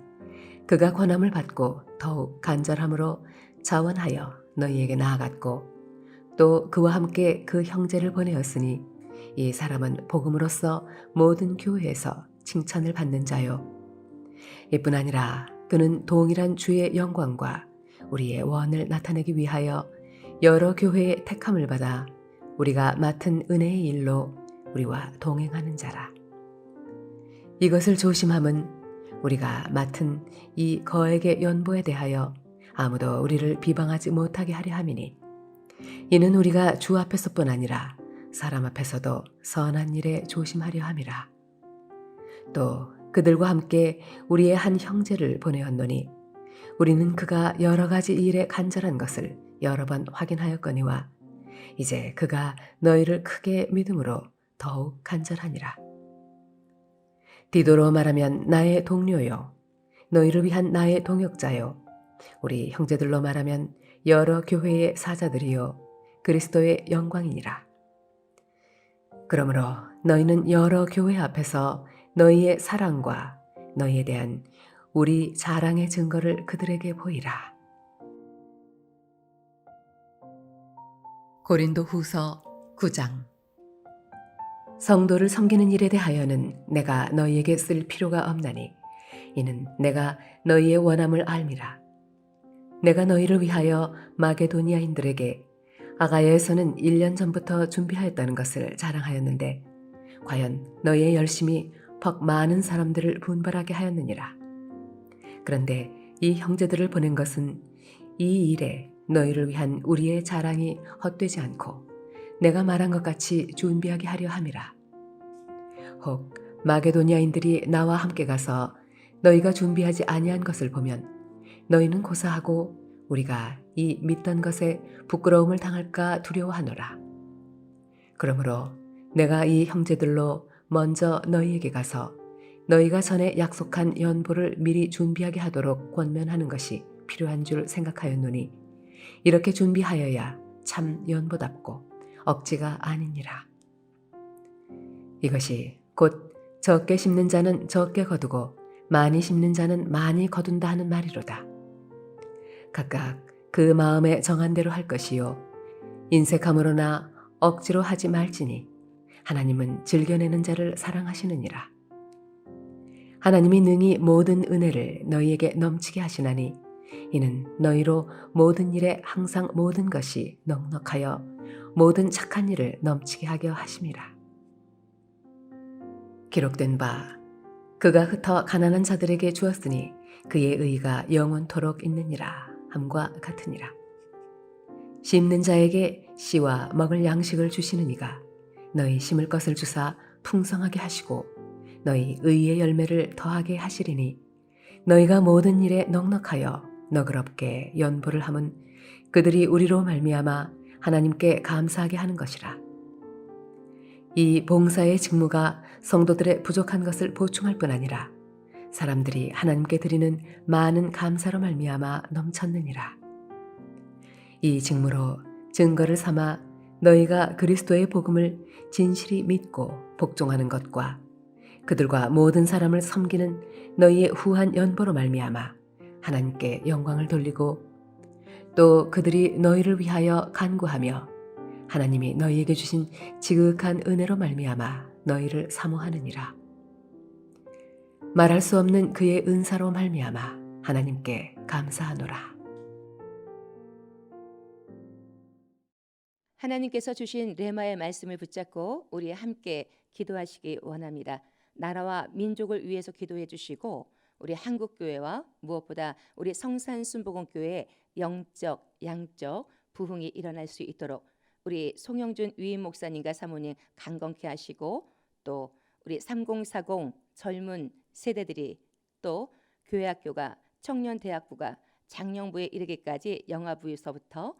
그가 권함을 받고 더욱 간절함으로 자원하여 너희에게 나아갔고 또 그와 함께 그 형제를 보내었으니 이 사람은 복음으로써 모든 교회에서 칭찬을 받는 자요 이뿐 아니라 그는 동일한 주의 영광과 우리의 원을 나타내기 위하여 여러 교회의 택함을 받아 우리가 맡은 은혜의 일로 우리와 동행하는 자라. 이것을 조심함은 우리가 맡은 이 거액의 연보에 대하여 아무도 우리를 비방하지 못하게 하려 함이니 이는 우리가 주 앞에서뿐 아니라 사람 앞에서도 선한 일에 조심하려 함이라. 또 그들과 함께 우리의 한 형제를 보내었노니 우리는 그가 여러 가지 일에 간절한 것을 여러 번 확인하였거니와 이제 그가 너희를 크게 믿음으로 더욱 간절하니라. 디도로 말하면 나의 동료요 너희를 위한 나의 동역자요 우리 형제들로 말하면 여러 교회의 사자들이요 그리스도의 영광이니라. 그러므로 너희는 여러 교회 앞에서 너희의 사랑과 너희에 대한 우리 자랑의 증거를 그들에게 보이라. 고린도 후서 9장. 성도를 섬기는 일에 대하여는 내가 너희에게 쓸 필요가 없나니 이는 내가 너희의 원함을 알미라. 내가 너희를 위하여 마게도니아인들에게 아가야에서는 1년 전부터 준비하였다는 것을 자랑하였는데 과연 너희의 열심이 퍽 많은 사람들을 분발하게 하였느니라. 그런데 이 형제들을 보낸 것은 이 일에 너희를 위한 우리의 자랑이 헛되지 않고 내가 말한 것 같이 준비하게 하려 함이라. 혹 마게도니아인들이 나와 함께 가서 너희가 준비하지 아니한 것을 보면 너희는 고사하고 우리가 이 믿던 것에 부끄러움을 당할까 두려워하노라. 그러므로 내가 이 형제들로 먼저 너희에게 가서 너희가 전에 약속한 연보를 미리 준비하게 하도록 권면하는 것이 필요한 줄 생각하였노니 이렇게 준비하여야 참 연보답고 억지가 아니니라. 이것이 곧 적게 심는 자는 적게 거두고 많이 심는 자는 많이 거둔다 하는 말이로다. 각각 그 마음에 정한 대로 할 것이요 인색함으로나 억지로 하지 말지니 하나님은 즐겨내는 자를 사랑하시느니라. 하나님이 능히 모든 은혜를 너희에게 넘치게 하시나니 이는 너희로 모든 일에 항상 모든 것이 넉넉하여 모든 착한 일을 넘치게 하려 하심이라. 기록된 바 그가 흩어 가난한 자들에게 주었으니 그의 의가 영원토록 있느니라 함과 같으니라. 심는 자에게 씨와 먹을 양식을 주시는 이가 너희 심을 것을 주사 풍성하게 하시고 너희 의의 열매를 더하게 하시리니 너희가 모든 일에 넉넉하여 너그럽게 연보를 함은 그들이 우리로 말미암아 하나님께 감사하게 하는 것이라. 이 봉사의 직무가 성도들의 부족한 것을 보충할 뿐 아니라 사람들이 하나님께 드리는 많은 감사로 말미암아 넘쳤느니라. 이 직무로 증거를 삼아 너희가 그리스도의 복음을 진실이 믿고 복종하는 것과 그들과 모든 사람을 섬기는 너희의 후한 연보로 말미암아 하나님께 영광을 돌리고 또 그들이 너희를 위하여 간구하며 하나님이 너희에게 주신 지극한 은혜로 말미암아 너희를 사모하느니라. 말할 수 없는 그의 은사로 말미암아 하나님께 감사하노라. 하나님께서 주신 레마의 말씀을 붙잡고 우리 함께 기도하시기 원합니다. 나라와 민족을 위해서 기도해 주시고 우리 한국교회와 무엇보다 우리 성산순복음교회의 영적, 양적 부흥이 일어날 수 있도록 우리 송영준 위임 목사님과 사모님 강건케 하시고 또 우리 3040 젊은 세대들이 또 교회학교가 청년대학부가 장령부에 이르기까지 영아부에서부터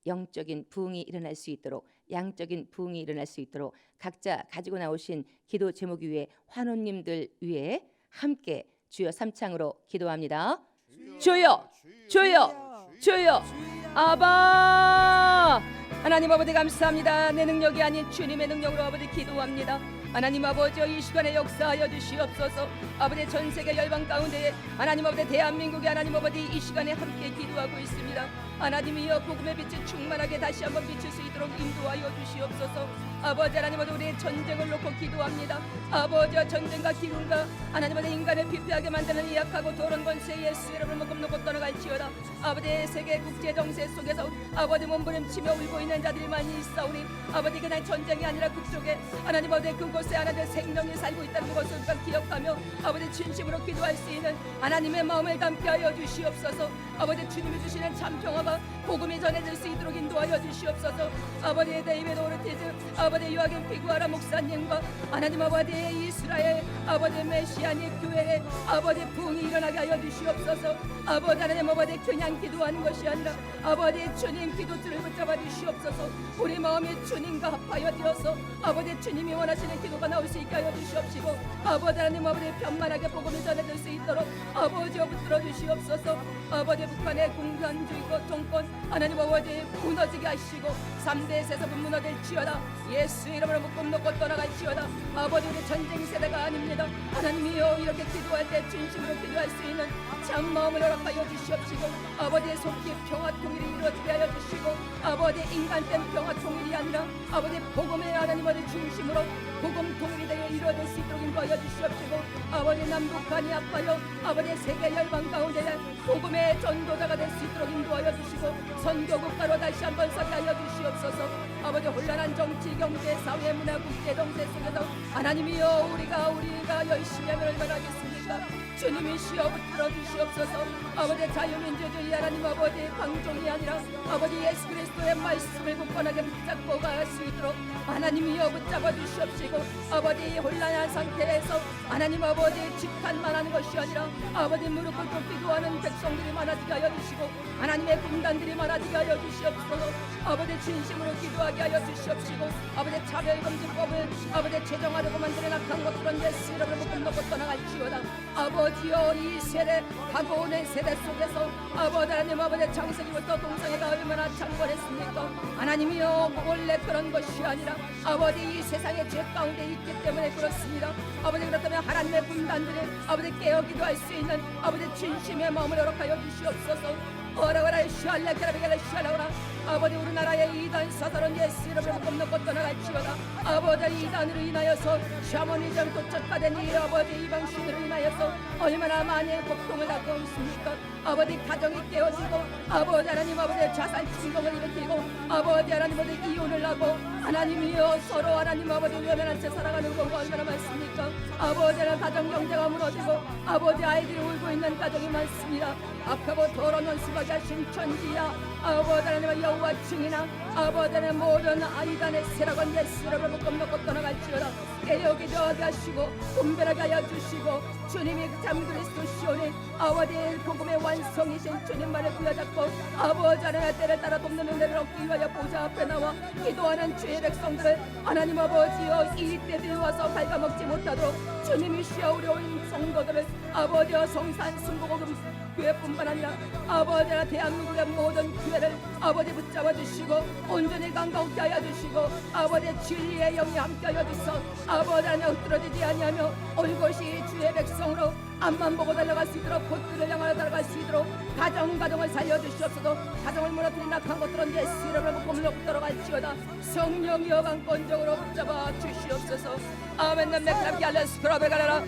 영적인 부흥이 일어날 수 있도록 양적인 부흥이 일어날 수 있도록 각자 가지고 나오신 기도 제목 위에 환호님들 위에 함께 주여 삼창으로 기도합니다. 주여 주여 주여 아바 하나님 아버지 감사합니다. 내 능력이 아닌 주님의 능력으로 아버지 기도합니다. 하나님 아버지 이 시간에 역사하여 주시옵소서. 아버지 전 세계 열방 가운데 하나님 아버지 대한민국이 하나님 아버지 이 시간에 함께 기도하고 있습니다. 하나님이여 복음의 빛이 충만하게 다시 한번 비칠 수 있도록 인도하여 주시옵소서. 아버지 하나님 아버지 우리의 전쟁을 놓고 기도합니다. 아버지 전쟁과 기근과 하나님 아버지 인간을 피폐하게 만드는 이 약하고 더러운 권세 예수 이름을 먹음 놓고 떠나갈지어다. 아버지 세계 국제 정세 속에서 아버지 몸부림치며 울고 있는 자들이 많이 있사오니 아버지 그냥 전쟁이 아니라 그쪽에 하나님 아버지 그곳에 하나님의 생명이 살고 있다는 것을 기억하며 아버지 진심으로 기도할 수 있는 하나님의 마음을 담게 하여 주시옵소서. 아버지 주님이 주시는 참 평화가 복음이 전해질 수 있도록 인도하여 주시옵소서. 아버지 데이비드 오르티즈 아버지 요아김 피구아라 목사님과 하나님 아버지 이스라엘 아버지 메시아닉 교회에 아버지 부흥이 일어나게 하여 주시옵소서. 아버지 하나님 아버지 그냥 기도하는 것이 아니라 아버지 주님 기도줄을 붙잡아 주시옵소서. 우리 마음이 주님과 합하여 되어서 아버지 주님이 원하시는 기도가 나올 수 있게 하여 주시옵시고 아버지 하나님 아버지 편만하게 복음을 전해질 수 있도록 아버지여 붙들어 주시옵소서. 아버지 북한의 공산주의고 정권 하나님 아버지 무너지게 하시고 3대 세습은 무너질지어다. 예수 이름으로 묶음 놓고 떠나갈지어다. 아버지 우리 전쟁 세대가 아닙니다. 하나님이여 이렇게 기도할 때 진심으로 기도할 수 있는 참 마음을 허락하여 주시옵시고 아버지의 속히 평화 통일이 이루어지게 하여 주시고 아버지 인간된 평화 통일이 아니라 아버지 복음의 하나님 아버지 중심으로 복음 통일이 되어 이루어질 수 있도록 인도하여 주시옵시고 아버지 남북한이 아파요 아버지 세계 열방 가운데 복음의 전도자가 될 수 있도록 인도하여 주시고 선교국가로 다시 한번 서게 하여 주시옵소서. 아버지 혼란한 정치 경제 사회 문화 국제 정세 속에서 하나님이여 우리가 열심히 하면 얼마나 하겠습니까? 주님이시여 붙들어 주시옵소서. 아버지 자유민주주의 하나님 아버지 방종이 아니라 아버지 예수 그리스도의 말씀을 굳건하게 붙잡고 갈 수 있도록 하나님이여 붙잡아 주시옵시고 아버지 혼란한 상태에서 하나님 아버지 직한만 하는 것이 아니라 아버지 무릎 꿇고 기도하는 백성들이 많아지게 하여 주시고 하나님의 군단들이 많아지게 하여 주시옵소서. 아버지 진심으로 기도하게 하여 주시옵시고 아버지 차별금지법을 아버지 제정하려고 만드는 악한 것들은 예수 이름으로 묶음 놓고 떠나갈지어다. 아버지여 이 세대 가고 오는 세대 속에서 아버지 하나님 아버지 창세기부터 동성애가 얼마나 창궐했습니까? 하나님이여 원래 그런 것이 아니라 아버지 이 세상의 죄 가운데 있기 때문에 그렇습니다. 아버지 그렇다면 하나님의 군단들이 아버지 깨어 기도할 수 있는 아버지 진심의 마음을 허락하여 주시옵소서. 오라오라 샬라케라비게라 샬라오라 아버지 우리나라의 이단 사설은 예수 이름으로 묶음 놓고 떠나갈지어다. 아버지 이단으로 인하여서 샤머니즘 도착화된 이 아버지 이방신으로 인하여서 얼마나 많은 고통을 받고 있습니까? 아버지 가정이 깨어지고 아버지 하나님 아버지 자살 충동을 일으키고 아버지 하나님 아버지 이혼을 하고 하나님이여 서로 하나님 아버지 외면한 채 살아가는 경우가 얼마나 많습니까? 아버지 하나님 가정 경제가 무너지고 아버지 아이들이 울고 있는 가정이 많습니다. 악하고 더러운 원수가 자신 천지야 아버지 하나님의 여호와 증이나 아버지 하나님 모든 아이단의 세력은 예수 이름으로 묶음 놓고 떠나갈지어다. 깨어기도 하게 하시고 분별하게 하여 주시고 주님이 참 그리스도 시온에 아버지 복음의 완성이신 주님만을 부여잡고 아버지 하나님의 때를 따라 돕는 은혜를 얻기 위하여 보좌 앞에 나와 기도하는 주의 백성들을 하나님 아버지여 이 때들이 와서 갉아먹지 못하도록 주님이시여 우리 온 성도들을 아버지여 성산 순복음 교회뿐만 아니라 아버지 하나 대한민국의 모든 교회를 아버지 붙잡아 주시고 온전히 강가웃게 하여 주시고 아버지 진리의 영이 함께 하여 주소 아버지 하나 흩어지지 아니하며 올곧이 주의 백성으로 앞만 보고 달려갈 수 있도록 곧길을 향하여 달려갈 수 있도록 가정을 살려주시옵소서. 가정을 무너뜨린 악한 것들은 예수 이름으로 묶음을 놓고 들어갈지어다. 성령이여 강권적으로 붙잡아 주시옵소서. 아멘. 렘메크랍기 알레스 크라베 가라라.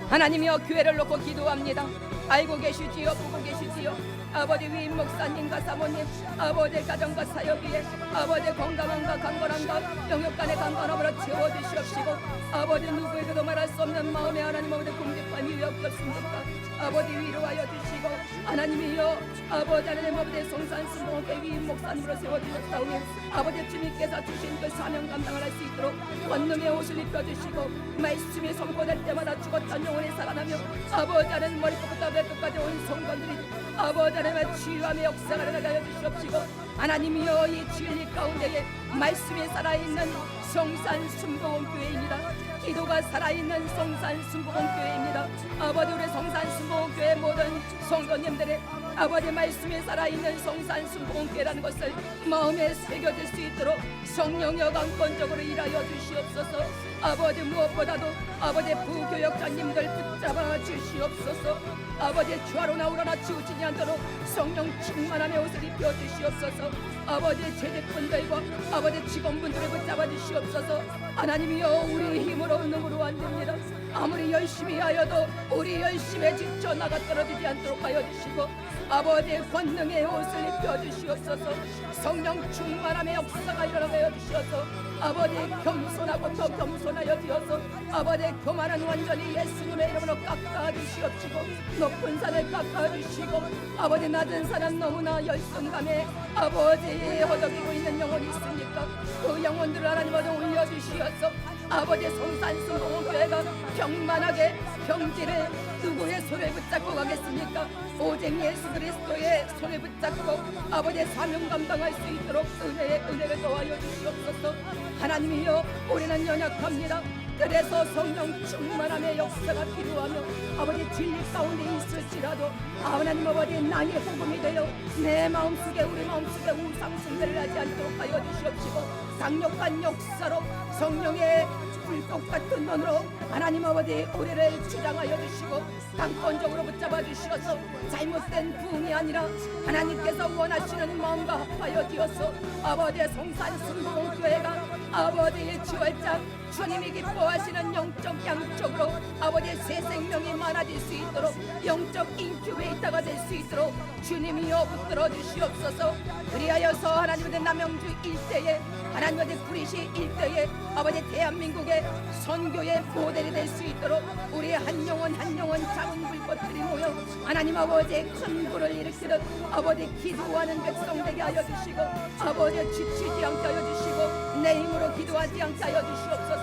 하나님이여 교회를 놓고 기도합니다. 알고 계시지요 보고 계시지요. 아버지 위임 목사님과 사모님 아버지 가정과 사역 위에 아버지 건강함과 강건함과 영역간의 강건함으로 채워주시옵시고 아버지 누구에게도 말할 수 없는 마음에 하나님 아버지 궁핍함이 왜 없겠습니까? 아버지 위로하여 주시고 하나님이여 아버지 하나님 아버지 성산순복음교회 위임 목사님으로 세워주셨사오니 아버지 주님께서 주신 그 사명 감당을 할 수 있도록 권능의 옷을 입혀주시고 말씀이 선포될 때마다 죽었던 영혼이 살아나며 아버지 하나님 머리끝부터 발끝까지 온 성도들이 아버지 하나님의 치유함의 역사가 일어나게 하여 주시옵시고 하나님이여 이 진리 가운데에 말씀이 살아있는 성산순복음교회입니다. 기도가 살아있는 성산순복음교회입니다. 아버지 우리 성산순복음교회 모든 성도님들의 아버지 말씀이 살아있는 성산순복음교회라는 것을 마음에 새겨질 수 있도록 성령여 강권적으로 일하여 주시옵소서. 아버지 무엇보다도 아버지 부교역자님들 붙잡아 주시옵소서. 아버지 주하로 나오라나 치우치지 않도록 성령 충만함의 옷을 입혀 주시옵소서. 아버지 재직분들과 아버지 직원분들을 붙잡아 주시옵소서. 하나님이여 우리 힘으로 능으로 안 됩니다. 아무리 열심히 하여도 우리 열심에 지쳐 나가 떨어지지 않도록 하여 주시고 아버지의 권능의 옷을 입혀 주시옵소서. 성령 충만함의 역사가 일어나게 하여 주셔서 아버지 겸손하고 더 겸손하여 주어서 아버지 교만한 완전히 예수님의 이름으로 깎아 주시옵시고 높은 산을 깎아 주시고 아버지 낮은 산은 너무나 열성감에 아버지 허덕이고 있는 영혼이 있으니까 그 영혼들을 하나님 아버지 올려주시어서 아버지 성산순복음교회가 평만하게 평지를 누구의 손을 붙잡고 가겠습니까? 오직 예수 그리스도의 손을 붙잡고 아버지의 사명 감당할 수 있도록 은혜를 더하여 주시옵소서. 하나님이여, 우리는 연약합니다. 그래서 성령 충만함의 역사가 필요하며 아버지 진리 가운데 있을지라도 하나님 아버지 나의 복음이 되어 내 마음속에 우리 마음속에 우상 숭배를 하지 않도록 하여 주시옵시고, 강력한 역사로 성령의 불꽃 같은 눈으로 하나님 아버지 우리를 주장하여 주시고 강권적으로 붙잡아 주시어서 잘못된 부흥이 아니라 하나님께서 원하시는 마음과 합하여 되어서 아버지의 성산순복음교회가 아버지의 10월장 주님이 기뻐하시는 영적 양적으로 아버지의 새 생명이 많아질 수 있도록 영적 인큐베이터가 될 수 있도록 주님이여 붙들어 주시옵소서. 그리하여서 하나님의 남영주 일대에 하나님의 구리시 일대에 아버지 대한민국의 선교의 모델이 될 수 있도록 우리의 한 영혼 한 영혼 작은 불꽃들이 모여 하나님 아버지의 큰 불을 일으키듯 아버지 기도하는 백성 되게 하여 주시고 아버지 지치지 않게 하여 주시고 내 힘으로 기도하지 않게 하여 주시옵소서.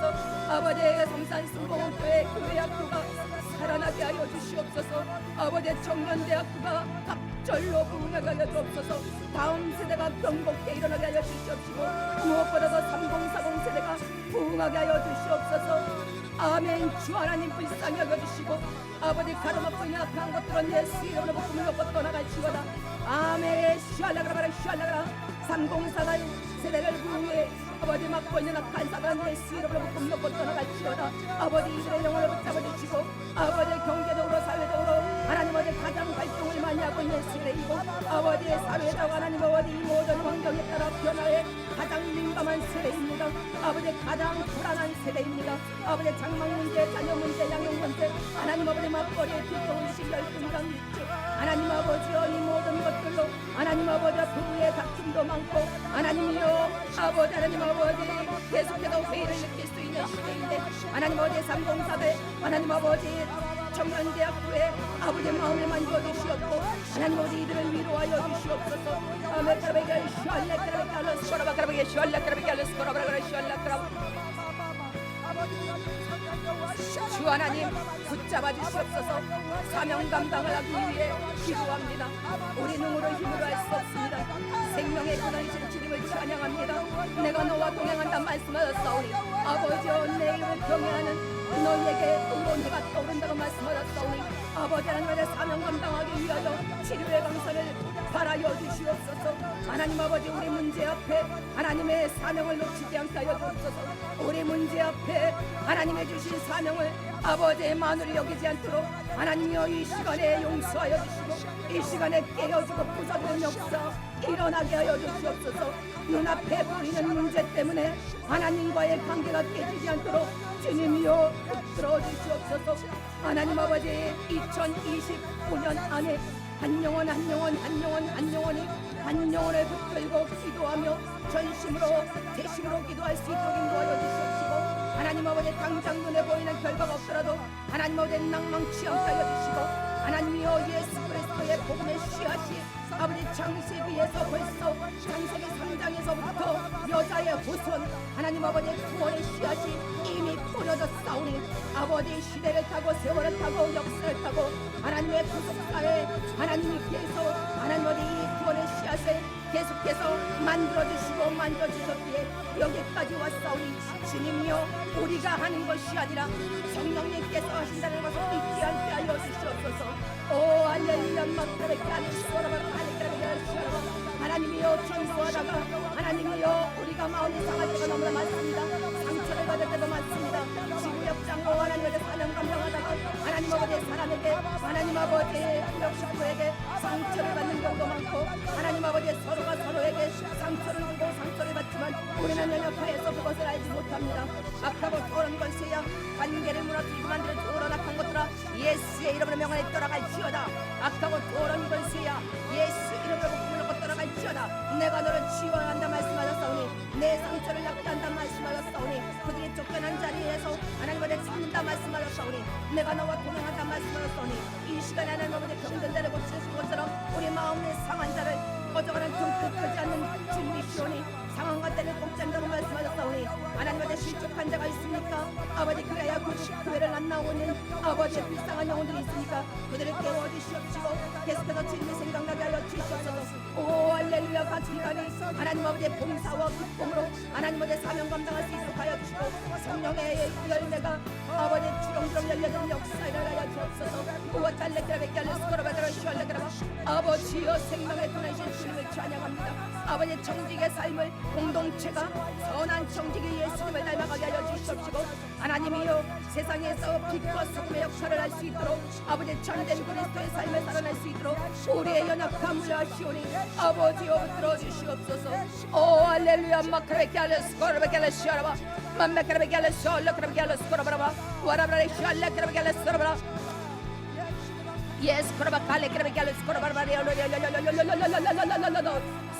아버지의 성산순복음교회 교회학교가 살아나게 하여 주시옵소서. 아버지의 청년대학교가 갑절로 부흥하게 하여 주옵소서. 다음 세대가 경복해 일어나게 하여 주시옵시고 무엇보다도 3040 세대가 부흥하게 하여 주시옵소서. 아멘. 주 하나님 불쌍히 여겨주시고 아버지 가로막고 있는 악한 것들은 예수 이름으로 복음을 놓고 떠나갈지어다. 아멘. 슈알라그라바라 슈알라그라 3040 세대를 부흥해 아버지 막고 있는 악한 사단 예수 이름으로 복음 놓고 떠나갈지어다. 아버지 이들의 영혼을 붙잡아주시고 아버지 경제적으로 사회적으로 하나님 아버지 가장 활동을 많이 하고 있는 세대이고 아버지의 사회적 하나님 아버지 이 모든 환경에 따라 변화에 가장 민감한 세대입니다. 아버지 가장 불안한 세대입니다. 아버지 장막 문제, 자녀 문제, 양육 문제 하나님 아버지 맞벌이에 뒷동리식 열등감 일주 하나님 아버지여 이 모든 것들로 하나님 아버지 부부의 다툼도 많고 하나님이여 아버지 하나님 아버지 계속해서 회의를 느낄 수 있는 시대인데 하나님 아버지 304대 하나님 아버지 청년대학교에 아버지 마음에 만져주시옵고 하나님 아버지 이들을 위로하여 주시옵소서. 아메카베게 슈알레카베게 알레스코라바카베게 슈알레카베게 알레스코라바카베게 슈알레카라바 주 하나님 붙잡아 주시옵소서. 사명 감당을 하기 위해 기도합니다. 우리 능으로 힘으로 할 수 없습니다. 생명의 근원이신 주님을 찬양합니다. 내가 너와 동행한다 말씀하셨사오니 아버지여 내 이름을 경외하는 너희에게 의론해가 떠오른다고 말씀하셨사오니 아버지 하나님의 사명 감당하기 위하여 치료의 강선을 바라여 주시옵소서. 하나님 아버지 우리 문제 앞에 하나님의 사명을 놓치지 않게 하여 주옵소서. 우리 문제 앞에 하나님의 주신 사명을 아버지의 마누리 여기지 않도록 하나님이여 이 시간에 용서하여 주시고 이 시간에 깨어주고 부서지는 역사 일어나게 하여 주시옵소서. 눈앞에 보이는 문제 때문에 하나님과의 관계가 깨지지 않도록 주님이여 붙들어 주시옵소서. 하나님 아버지 2025년 안에 한 영혼 한 영혼 한 영혼 한 영혼이 한 영혼을 붙들고 기도하며 전심으로 재심으로 기도할 수 있도록 인도하여 주시옵시고 하나님 아버지 당장 눈에 보이는 결과가 없더라도 하나님 아버지 낭망치 않게 하여 주시고 하나님이여 예수 그리스도의 복음의 씨앗이 아버지 창세기에서 벌써 창세기 3장에서부터 여자의 후손 하나님 아버지의 구원의 씨앗이 이미 뿌려졌사오니 아버지 시대를 타고 세월을 타고 역사를 타고 하나님의 구속사에 하나님께서 하나님 아버지 이 구원의 씨앗을 계속해서 만들어주시고 만져주셨기에 여기까지 왔사오니 주님이여 우리가 하는 것이 아니라 성령님께서 하신다는 것을 잊지 않게 하여 주시옵소서. 오 할렐루야 막그렇게 하는 시오라바 할렐루야 시오라바 하나님이여 전수하다가 하나님이여 우리가 마음이 상할 때가 너무나 많습니다. 상처를 받을 때도 많습니다. 지구역장로 하나님의 사명 감당하다가 하나님 아버지의 사람에게 하나님 아버지의 구역식구에게 상처를 받는 경우도 많고 하나님 아버지의 서로가 서로에게 상처를 주고 상처를 받지만 우리는 연약하여서 그것을 알지 못합니다. 악하고 더러운 것이야 관계를 무너뜨리고 만드는 더러운 악한 것들아 예수의 이름으로 명하에 떠나갈지어다. 악하고 더러운 것이야 예수 이름으로 복음을 놓고 떠나갈지어다. 내가 너를 치유한다 말씀하셨사오니 내 상처를 낫게 한다 말씀하셨사오니 그들이 쫓겨난 자리에서 하나님을 찾는다 말씀하셨사오니 내가 너와 동행한다 말씀하셨사오니 이 시간에 하나님 아버지 병든 자를 고치신 것처럼 우리 마음의 상한 자를 꺼져가는 등끝 끄지 않는 주님이시오니 상황과 때를 꼭잔다고 말씀하셨사오니 하나님 아버지 실족한 자가 있습니까? 아버지 그래야 교회를 안 나오는 아버지의 불쌍한 영혼들이 있으니까 그들을 깨워주시옵시고 계속해서 주님의 생각나게 하여 주시옵소서. 오 할렐루야. 같이 가니 하나님 아버지의 봉사와 기쁨으로 하나님 아버지의 사명 감당할 수 있도록 하여 주시고 성령의 열매가 아버지 주렁주렁 열려진 역사를 하여 주옵소서. 우와 달래기라 베끼알레 스코라바드라 슈알레그라바 아버지여 생명의 분하신 주님을 찬양합니다. 아버지 정직의 삶을 공동체가 선한 정직의 예수님을 닮아가게 하여 주시옵시고 하나님이여 세상에서 빛과 소금의 역사를 할 수 있도록 아버지 참된 그리스도의 삶을 살아낼 수 있도록 우리의 연약함을 하시오니 아버지여 들어주시옵소서. 오 할렐루야. 마카베키알레 스코라바키알레 슈알라바 맘메카베키알레 슈알레크라베키알레 스코라바라바 와라브라레 슈알레크라베키알레 스코라바라 예스 코라바 칼레 크라베키 알레스 코라바바리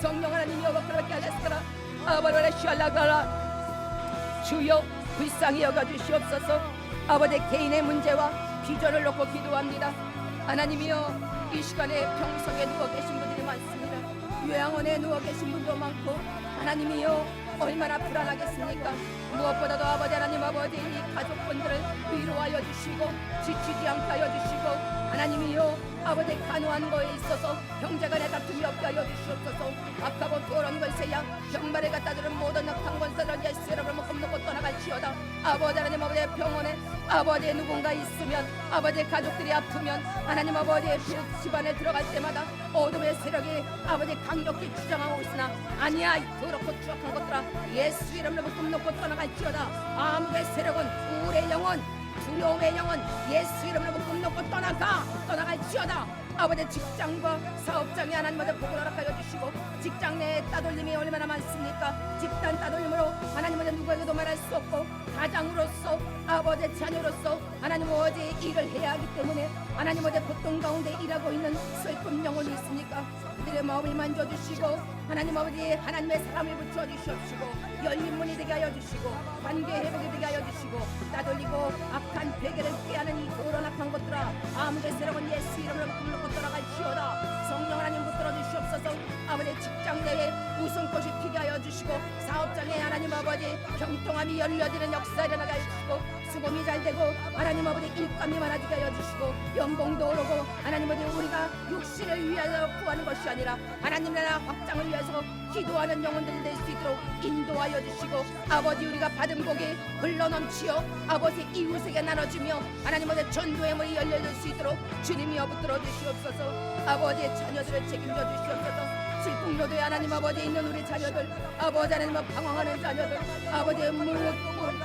성령 하나님 여호와 크라베키 알레스 코라 아바르레 샬라가라 주여 불쌍히 여겨주시옵소서. 아버지 개인의 문제와 비전을 놓고 기도합니다. 하나님이여 이 시간에 병석에 누워 계신 분들이 많습니다. 요양원에 누워 계신 분도 많고 하나님이여 얼마나 불안하겠습니까? 무엇보다도 아버지 하나님 아버지 이 가족분들을 위로하여 주시고 지치지 않게 하여 주시고 하나님이여 아버지 간호한 거에 있어서 형제간의 다툼이 없게 하여 주시옵소서. 악하고 더러운 것에야 병마를 갖다 주는 모든 악한 권세를 예수 이름으로 묶어놓고 떠나갈지어다. 아버지 하나님 아버지의 병원에 아버지의 누군가 있으면 아버지의 가족들이 아프면 하나님 아버지의 집안에 들어갈 때마다 어둠의 세력이 아버지 강력히 주장하고 있으나 아니야 이 더럽고 추악한 것들아 예수 이름으로 묶어놓고 떠나갈지어다. 아무의 세력은 우울의 영혼 두려움의 영혼 예수 이름으로 묶어놓고 떠나갈지어다. 아버지 직장과 사업장에 하나님 아버지 복을 허락하여 주시고 직장 내에 따돌림이 얼마나 많습니까? 집단 따돌림으로 하나님 아버지 누구에게도 말할 수 없고 가장으로서 아버지 자녀로서 하나님 아버지 일을 해야 하기 때문에 하나님 아버지 고통 가운데 일하고 있는 슬픈 영혼이 있습니까? 그들의 마음을 만져주시고 하나님 아버지 하나님의 사랑을 붙여주시옵시고 열린 문이 되게 하여 주시고 관계 회복이 되게 하여 주시고 따돌리고 악한 베개를 꾀하는 이 더러운 악한 것들아 아무개 세력은 예수 이름으로 불러고 떠나갈지어다. 성령 하나님 붙들어 주시옵소서. 아버지 직장 내에 웃음꽃이 피게 하여 주시고 사업장에 하나님 아버지 경통함이 열려지는 역사 일어나게 하여 주시고 수금이 잘 되고 하나님 아버지 일감이 많아지게 하여 주시고 연봉도 오르고 하나님 아버지 우리가 육신을 위하여 구하는 것이 아니라 하나님 나라 확장을 위해서 기도하는 영혼들이 될 수 있도록 인도하여 주시고 아버지 우리가 받은 복이 흘러넘치어 아버지 이웃에게 나눠주며 하나님 아버지 전도의 문이 열려질 수 있도록 주님이여 붙들어 주시옵소서. 아버지의 자녀들을 책임져 주시옵소서. 질풍노도에 하나님 아버지 있는 우리 자녀들 아버지 하나님 방황하는 자녀들 아버지의 무엇보라도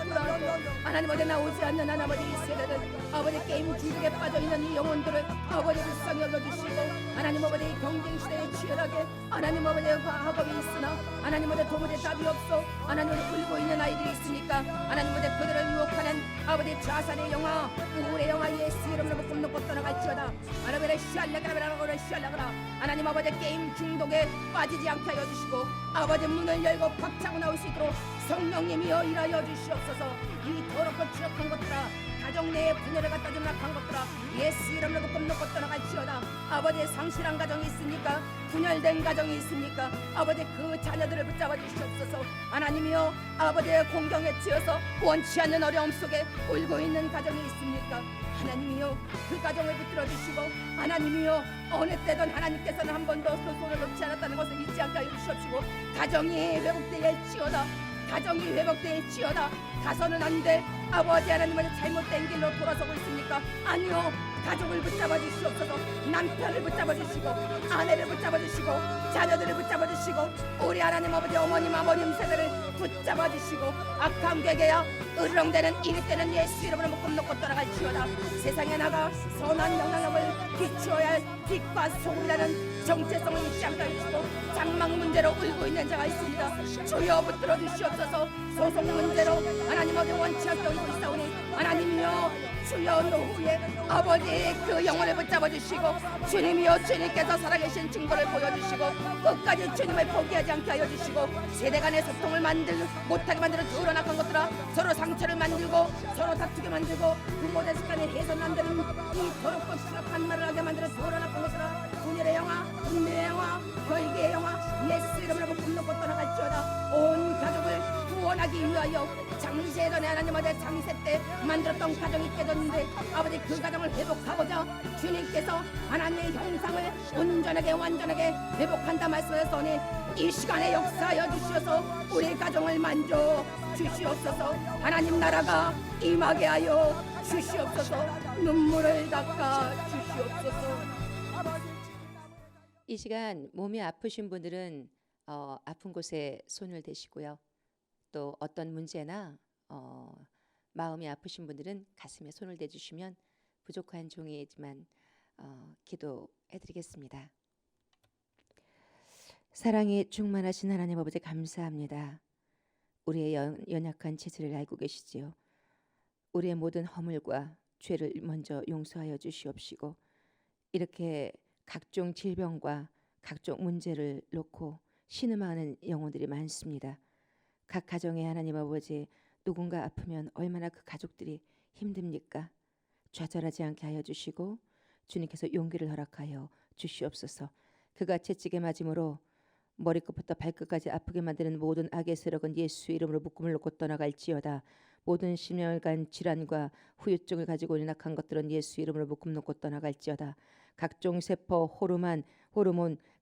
하나님 아버지 나오지 않는 하나님 아버지 이 세대들 아버지 게임 중독에 빠져있는 이 영혼들을 아버지 불쌍히 여겨주시고 하나님 아버지 경쟁 시대에 치열하게 하나님 아버지 학업이 있으나 하나님 아버지 도무지 답이 없어 하나님을 울고 있는 아이들이 있으니까 하나님 아버지 그들을 유혹하는 아버지 자살의 영화 우울의 영화 예수 이름으로 묶어놓고 떠나갈지어다. 하나님의 시알라그라라고를 시알라그라 하나님 아버지 게임 중독에 빠지지 않게 하여 주시고 아버지 문을 열고 박차고 나올 수 있도록 성령님이여 일하여 주시옵소서. 이 더럽고 추악한 것들아 가정 내에 분열을 갖다 주는 악한 것들아 예수 이름으로 묶어놓고 떠나갈지어다. 아버지의 상실한 가정이 있습니까? 분열된 가정이 있습니까? 아버지 그 자녀들을 붙잡아 주시옵소서. 하나님이여 아버지의 공경에 치여서 원치 않는 어려움 속에 울고 있는 가정이 있습니까? 하나님이여 그 가정을 붙들어 주시고 하나님이여 어느 때든 하나님께서는 한 번도 그 손을 놓지 않았다는 것을 잊지 않게 하여 주시옵시고 가정이 회복되일지어다. 가정이 회복되일지어다. 가서는 안돼. 아버지 하나님은 잘못된 길로 돌아서고 있습니까? 아니요. 가족을 붙잡아 주시옵소서. 남편을 붙잡아 주시고 아내를 붙잡아 주시고 자녀들을 붙잡아 주시고 우리 하나님 아버지 어머님 아버님 세대를 붙잡아 주시고 악한 괴계야 으르렁대는 이리 때는 예수 이름으로 묶어놓고 떠나갈지어다. 세상에 나가 선한 영향력을 비추어야 할 빛과 소금이라는 정체성을 잊지 않게 해주시고 장막 문제로 울고 있는 자가 있습니다. 주여 붙들어 주시옵소서. 소송 문제로 하나님 아버지 원치 않게 울고 있사오니 하나님이여 주여 노후에 아버지 그 영혼을 붙잡아 주시고 주님이여 주님께서 살아계신 증거를 보여주시고 끝까지 주님을 포기하지 않게 하여 주시고 세대 간의 소통을 못하게 만드는 더러운 악한 것들아 서로 상처를 만들고 서로 다투게 만들고 부모 자식 간의 해선 만드는 이 더럽고 추악한 말을 하게 만드는 더러운 악한 것들아 분열의 영화 분노의 영화 결계의 영화 예수 이름으로 묶어놓고 떠나갈지어다. 오 용서하여 장세 전에 하나님 아버지 장세 때 만들었던 가정이 깨졌는데 아버지 그 가정을 회복하고자 주님께서 하나님의 형상을 온전하게 완전하게 회복한다 말씀하셨으니 이 시간에 역사하여 주시어서 우리 가정을 만져 주시옵소서. 하나님 나라가 임하게 하여 주시옵소서. 눈물을 닦아 주시옵소서. 이 시간 몸이 아프신 분들은 아픈 곳에 손을 대시고요. 또 어떤 문제나 마음이 아프신 분들은 가슴에 손을 대주시면 부족한 종이지만 기도해드리겠습니다. 사랑이 충만하신 하나님 아버지 감사합니다. 우리의 연약한 체질을 알고 계시지요. 우리의 모든 허물과 죄를 먼저 용서하여 주시옵시고 이렇게 각종 질병과 각종 문제를 놓고 신음하는 영혼들이 많습니다. 각 가정에 하나님 아버지 누군가 아프면 얼마나 그 가족들이 힘듭니까? 좌절하지 않게 하여 주시고 주님께서 용기를 허락하여 주시옵소서. 그가 채찍에 맞음으로 머리끝부터 발끝까지 아프게 만드는 모든 악의 세력은 예수 이름으로 묶음을 놓고 떠나갈지어다. 모든 심혈관 질환과 후유증을 가지고 있는 악한 것들은 예수 이름으로 묶음 놓고 떠나갈지어다. 각종 세포, 호르몬,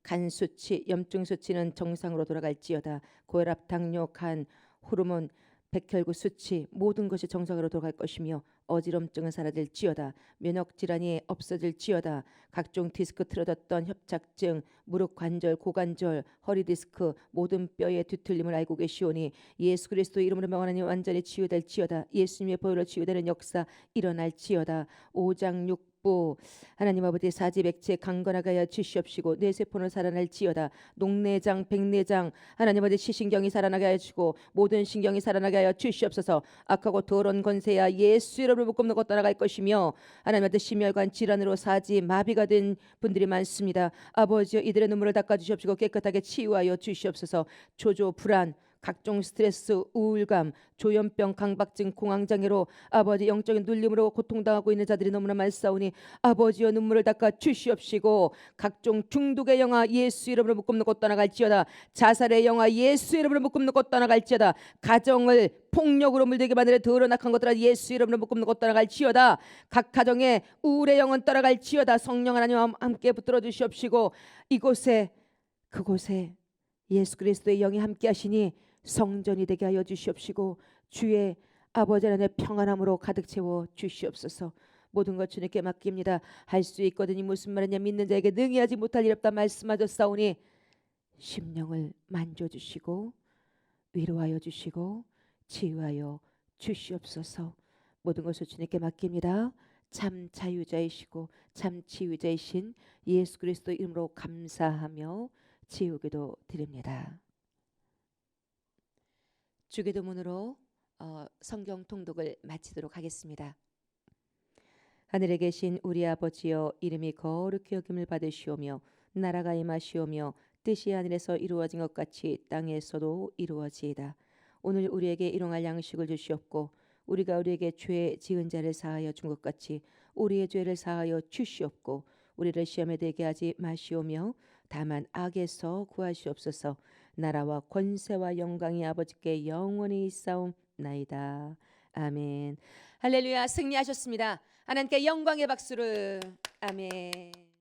간 수치, 염증 수치는 정상으로 돌아갈지어다. 고혈압, 당뇨, 간, 호르몬, 백혈구 수치 모든 것이 정상으로 돌아갈 것이며 어지럼증은 사라질지어다. 면역 질환이 없어질지어다. 각종 디스크 틀어졌던 협착증, 무릎 관절, 고관절, 허리 디스크 모든 뼈의 뒤틀림을 알고 계시오니 예수 그리스도 이름으로 명하나니 완전히 치유될지어다. 예수님의 보혈로 치유되는 역사 일어날지어다. 5장 6부 하나님 아버지 사지백체 강건하게 하여 주시옵시고 뇌세포는 살아날지어다. 녹내장, 백내장 하나님 아버지 시신경이 살아나게 하여 주시고 모든 신경이 살아나게 하여 주시옵소서. 악하고 더러운 권세야 예수 이름으로 묶음 놓고 떠나갈 것이며 하나님 아버지 심혈관 질환으로 사지 마비가 된 분들이 많습니다. 아버지여 이들의 눈물을 닦아 주시옵시고 깨끗하게 치유하여 주시옵소서. 조조 불안 각종 스트레스, 우울감, 조현병, 강박증, 공황장애로 아버지 영적인 눌림으로 고통당하고 있는 자들이 너무나 많사오니 아버지여 눈물을 닦아 주시옵시고 각종 중독의 영화 예수 이름으로 묶음 놓고 떠나갈지어다. 자살의 영화 예수 이름으로 묶음 놓고 떠나갈지어다. 가정을 폭력으로 물들게 만드는 더러운 악한 것들아 예수 이름으로 묶음 놓고 떠나갈지어다. 각 가정에 우울의 영은 떠나갈지어다. 성령 하나님과 함께 붙들어 주시옵시고 이곳에 그곳에 예수 그리스도의 영이 함께 하시니 성전이 되게 하여 주시옵시고 주의 아버지 하나님의 평안함으로 가득 채워 주시옵소서. 모든 것 주님께 맡깁니다. 할 수 있거든이 무슨 말이냐 믿는 자에게 능히 하지 못할 일 없다 말씀하셨사오니 심령을 만져주시고 위로하여 주시고 치유하여 주시옵소서. 모든 것을 주님께 맡깁니다. 참 자유자이시고 참 치유자이신 예수 그리스도 이름으로 감사하며 치유기도 드립니다. 주기도문으로 성경 통독을 마치도록 하겠습니다. 하늘에 계신 우리 아버지여 이름이 거룩히 여김을 받으시오며 나라가 임하시오며 뜻이 하늘에서 이루어진 것 같이 땅에서도 이루어지이다. 오늘 우리에게 일용할 양식을 주시옵고 우리가 우리에게 죄 지은 자를 사하여 준 것 같이 우리의 죄를 사하여 주시옵고 우리를 시험에 들게 하지 마시오며 다만 악에서 구하시옵소서. 나라와 권세와 영광이 아버지께 영원히 있사옵나이다. 아멘. 할렐루야. 승리하셨습니다. 하나님께 영광의 박수를. 아멘.